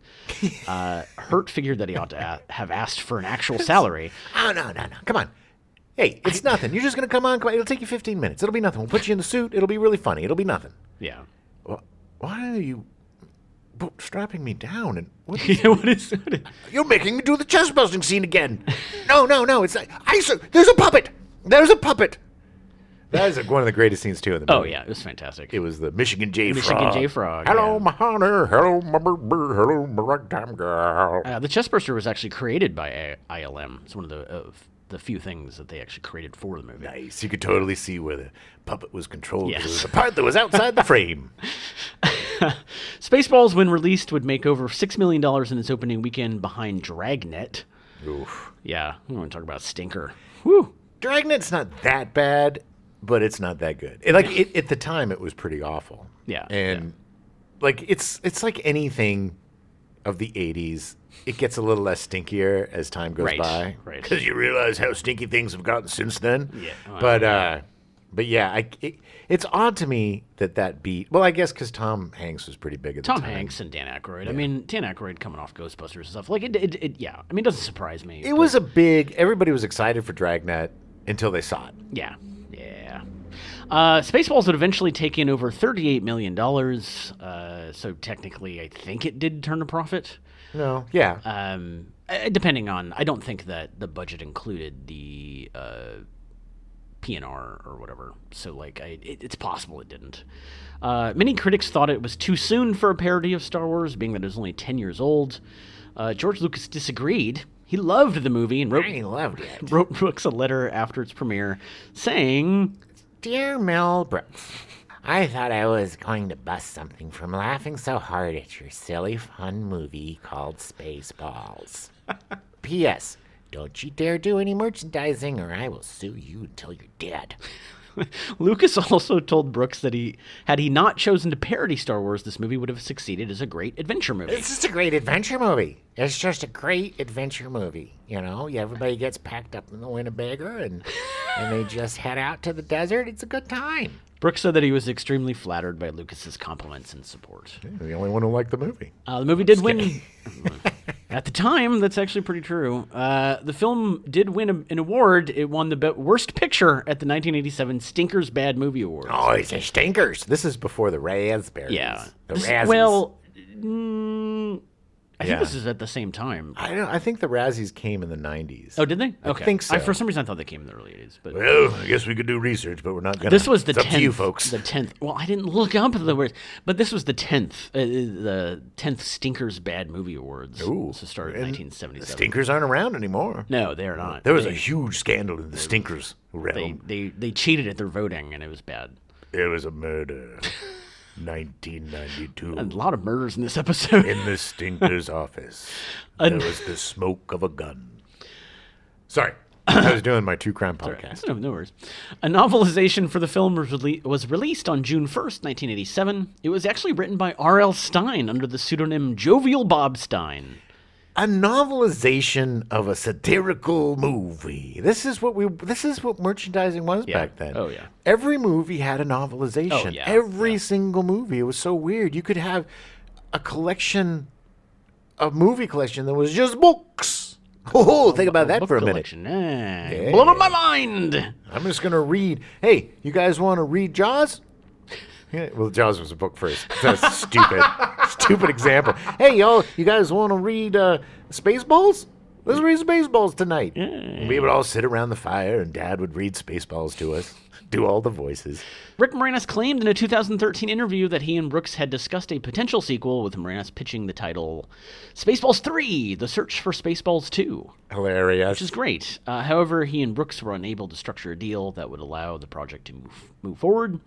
Hurt figured that he ought to have asked for an actual salary. Oh, no. Come on. Hey, it's nothing. You're just going to come on. It'll take you 15 minutes. It'll be nothing. We'll put you in the suit. It'll be really funny. It'll be nothing. Yeah. Well, why are you strapping me down? And what is You're making me do the chest busting scene again. No. It's like, there's a puppet. That is one of the greatest scenes too in the movie. Oh yeah, it was fantastic. It was the Michigan J Frog. Hello, my honey. Hello, my baby. Hello, my ragtime girl. The chestburster was actually created by ILM. It's one of the few things that they actually created for the movie. Nice. You could totally see where the puppet was controlled. Yes. It was the part that was outside the frame. Spaceballs, when released, would make over $6 million in its opening weekend behind Dragnet. Oof. Yeah, we want to talk about a stinker. Whew. Dragnet's not that bad, but it's not that good. At the time, it was pretty awful. Yeah. And it's like anything of the 80s. It gets a little less stinkier as time goes by. Right. Because you realize how stinky things have gotten since then. Yeah. Well, but yeah, it's odd to me that beat. Well, I guess because Tom Hanks was pretty big at the time. Tom Hanks and Dan Aykroyd. Yeah. I mean, Dan Aykroyd coming off Ghostbusters and stuff. Like, yeah. I mean, it doesn't surprise me. It was everybody was excited for Dragnet until they saw it. Yeah. Spaceballs would eventually take in over $38 million. So technically, I think it did turn a profit. No. Yeah. Depending on, I don't think that the budget included the P&R or whatever. So, it's possible it didn't. Many critics thought it was too soon for a parody of Star Wars, being that it was only 10 years old. George Lucas disagreed. He loved the movie and wrote Brooks a letter after its premiere saying, "Dear Mel Brooks, I thought I was going to bust something from laughing so hard at your silly, fun movie called Spaceballs. P.S. Don't you dare do any merchandising or I will sue you until you're dead." Lucas also told Brooks that had he not chosen to parody Star Wars, this movie would have succeeded as a great adventure movie. It's just a great adventure movie. It's just a great adventure movie. You know, everybody gets packed up in the Winnebago and they just head out to the desert. It's a good time. Brooks said that he was extremely flattered by Lucas's compliments and support. Yeah, the only one who liked the movie. The movie did win. At the time, that's actually pretty true. The film did win an award. It won the Worst Picture at the 1987 Stinkers Bad Movie Awards. Oh, it's a Stinkers. This is before the raspberries. Yeah. The Razzies. Well, I think this is at the same time. I think the Razzies came in the 90s. Oh, did they? Okay. I think so. For some reason, I thought they came in the early 80s. But well, I guess we could do research, but we're not going to. This was the it's 10th. Up to you, folks. The 10th. Well, I didn't look up the words, but this was the 10th. The 10th Stinkers Bad Movie Awards. Ooh. This started in 1977. Stinkers aren't around anymore. No, they're not. There was a huge scandal in the Stinkers realm. They cheated at their voting, and it was bad. It was a murder. 1992. A lot of murders in this episode. In the Stinker's office, there was the smoke of a gun. Sorry, I was doing my true crime podcast. No worries. A novelization for the film was released on June 1st, 1987. It was actually written by R.L. Stine under the pseudonym Jovial Bob Stine. A novelization of a satirical movie. This is what merchandising was back then. Oh, yeah. Every movie had a novelization. Oh, yeah. Every single movie. It was so weird. You could have a movie collection that was just books. Oh, think about that for a minute. Yeah. Blown up my mind. I'm just going to read. Hey, you guys want to read Jaws? Yeah, well, Jaws was a book first. That's a stupid example. Hey, y'all, you guys want to read Spaceballs? Let's read Spaceballs tonight. Yeah. We would all sit around the fire, and Dad would read Spaceballs to us, do all the voices. Rick Moranis claimed in a 2013 interview that he and Brooks had discussed a potential sequel, with Moranis pitching the title Spaceballs 3, The Search for Spaceballs 2. Hilarious. Which is great. However, he and Brooks were unable to structure a deal that would allow the project to move forward.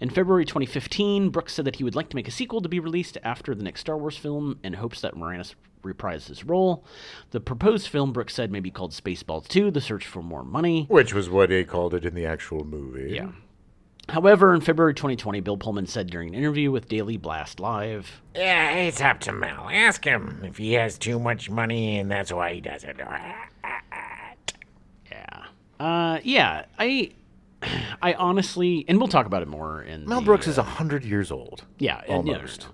In February 2015, Brooks said that he would like to make a sequel to be released after the next Star Wars film in hopes that Moranis reprised his role. The proposed film, Brooks said, may be called Spaceballs 2, The Search for More Money. Which was what they called it in the actual movie. Yeah. However, in February 2020, Bill Pullman said during an interview with Daily Blast Live, "Yeah, it's up to Mel. Ask him if he has too much money and that's why he does it." Yeah. I honestly, and we'll talk about it more in Mel Brooks is 100 years old. Yeah. Almost.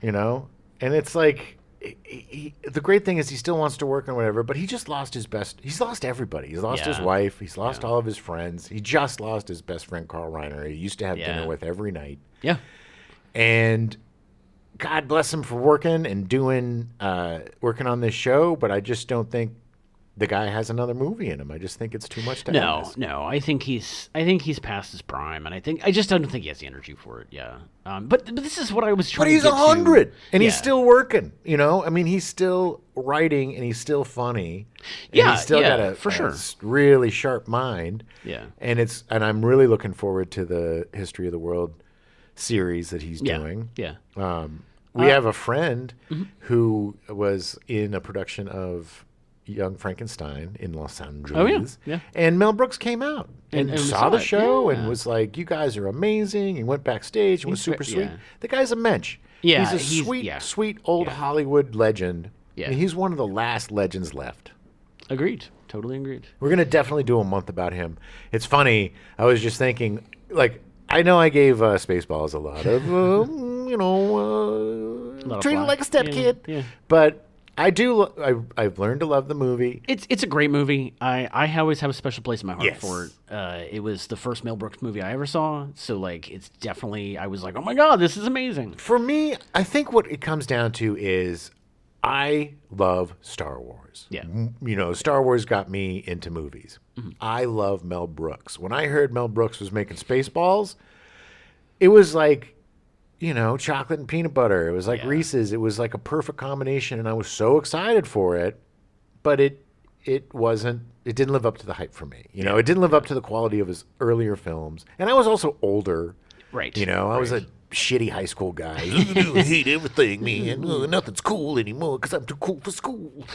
You know? And it's like, the great thing is he still wants to work and whatever, but he just lost he's lost everybody. He's lost his wife. He's lost all of his friends. He just lost his best friend, Carl Reiner. He used to have dinner with every night. Yeah. And God bless him for working and working on this show, but I just don't think the guy has another movie in him. I just think it's too much to ask. No. I think he's past his prime, and I just don't think he has the energy for it. Yeah. But this is what I was trying to get to. But he's 100, and he's still working. You know, I mean, he's still writing, and he's still funny. And he's still got a really sharp mind. Yeah. And I'm really looking forward to the History of the World series that he's doing. Yeah. We have a friend who was in a production of Young Frankenstein in Los Angeles. Oh, yeah. And Mel Brooks came out and saw the show and was like, "You guys are amazing," and went backstage and was super sweet. The guy's a mensch. Yeah, he's a sweet old Hollywood legend. Yeah. I mean, he's one of the last legends left. Agreed. Totally agreed. We're going to definitely do a month about him. It's funny. I was just thinking, like, I know I gave Spaceballs a lot of, treated like a stepkid. Yeah. But I've learned to love the movie. It's a great movie. I always have a special place in my heart for it. It was the first Mel Brooks movie I ever saw, so like it's definitely, I was like, oh my God, this is amazing. For me, I think what it comes down to is I love Star Wars. Yeah. You know, Star Wars got me into movies. Mm-hmm. I love Mel Brooks. When I heard Mel Brooks was making Spaceballs, it was like, you know, chocolate and peanut butter. It was like Reese's. It was like a perfect combination, and I was so excited for it. But it didn't live up to the hype for me. You know, it didn't live up to the quality of his earlier films. And I was also older. Right. You know, I was a shitty high school guy. I hate everything, man. Nothing's cool anymore because I'm too cool for school.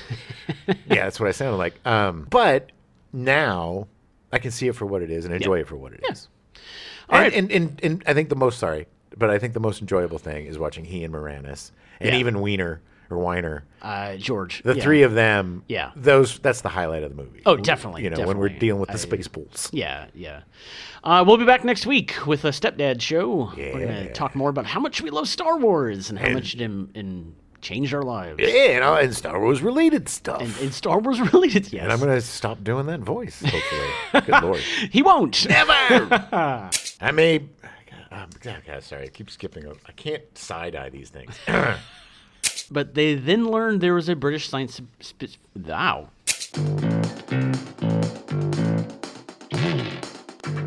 Yeah, that's what I sounded like. But now I can see it for what it is and enjoy it for what it is. And I think the most enjoyable thing is watching he and Moranis and even Weiner. George. The three of them. Yeah. That's the highlight of the movie. Oh, definitely. When we're dealing with the Spaceballs. Yeah. We'll be back next week with a Stepdad show. Yeah. We're going to talk more about how much we love Star Wars and how much it changed our lives. Yeah, and Star Wars related stuff. And Star Wars related, yes. And I'm going to stop doing that voice, hopefully. Good Lord. He won't. Never! I may... God, sorry, I keep skipping over. I can't side-eye these things. But they then learned there was a British science... Wow.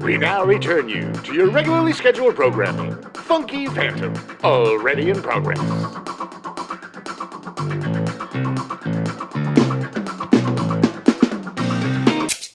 We now return you to your regularly scheduled programming. Funky Phantom, already in progress.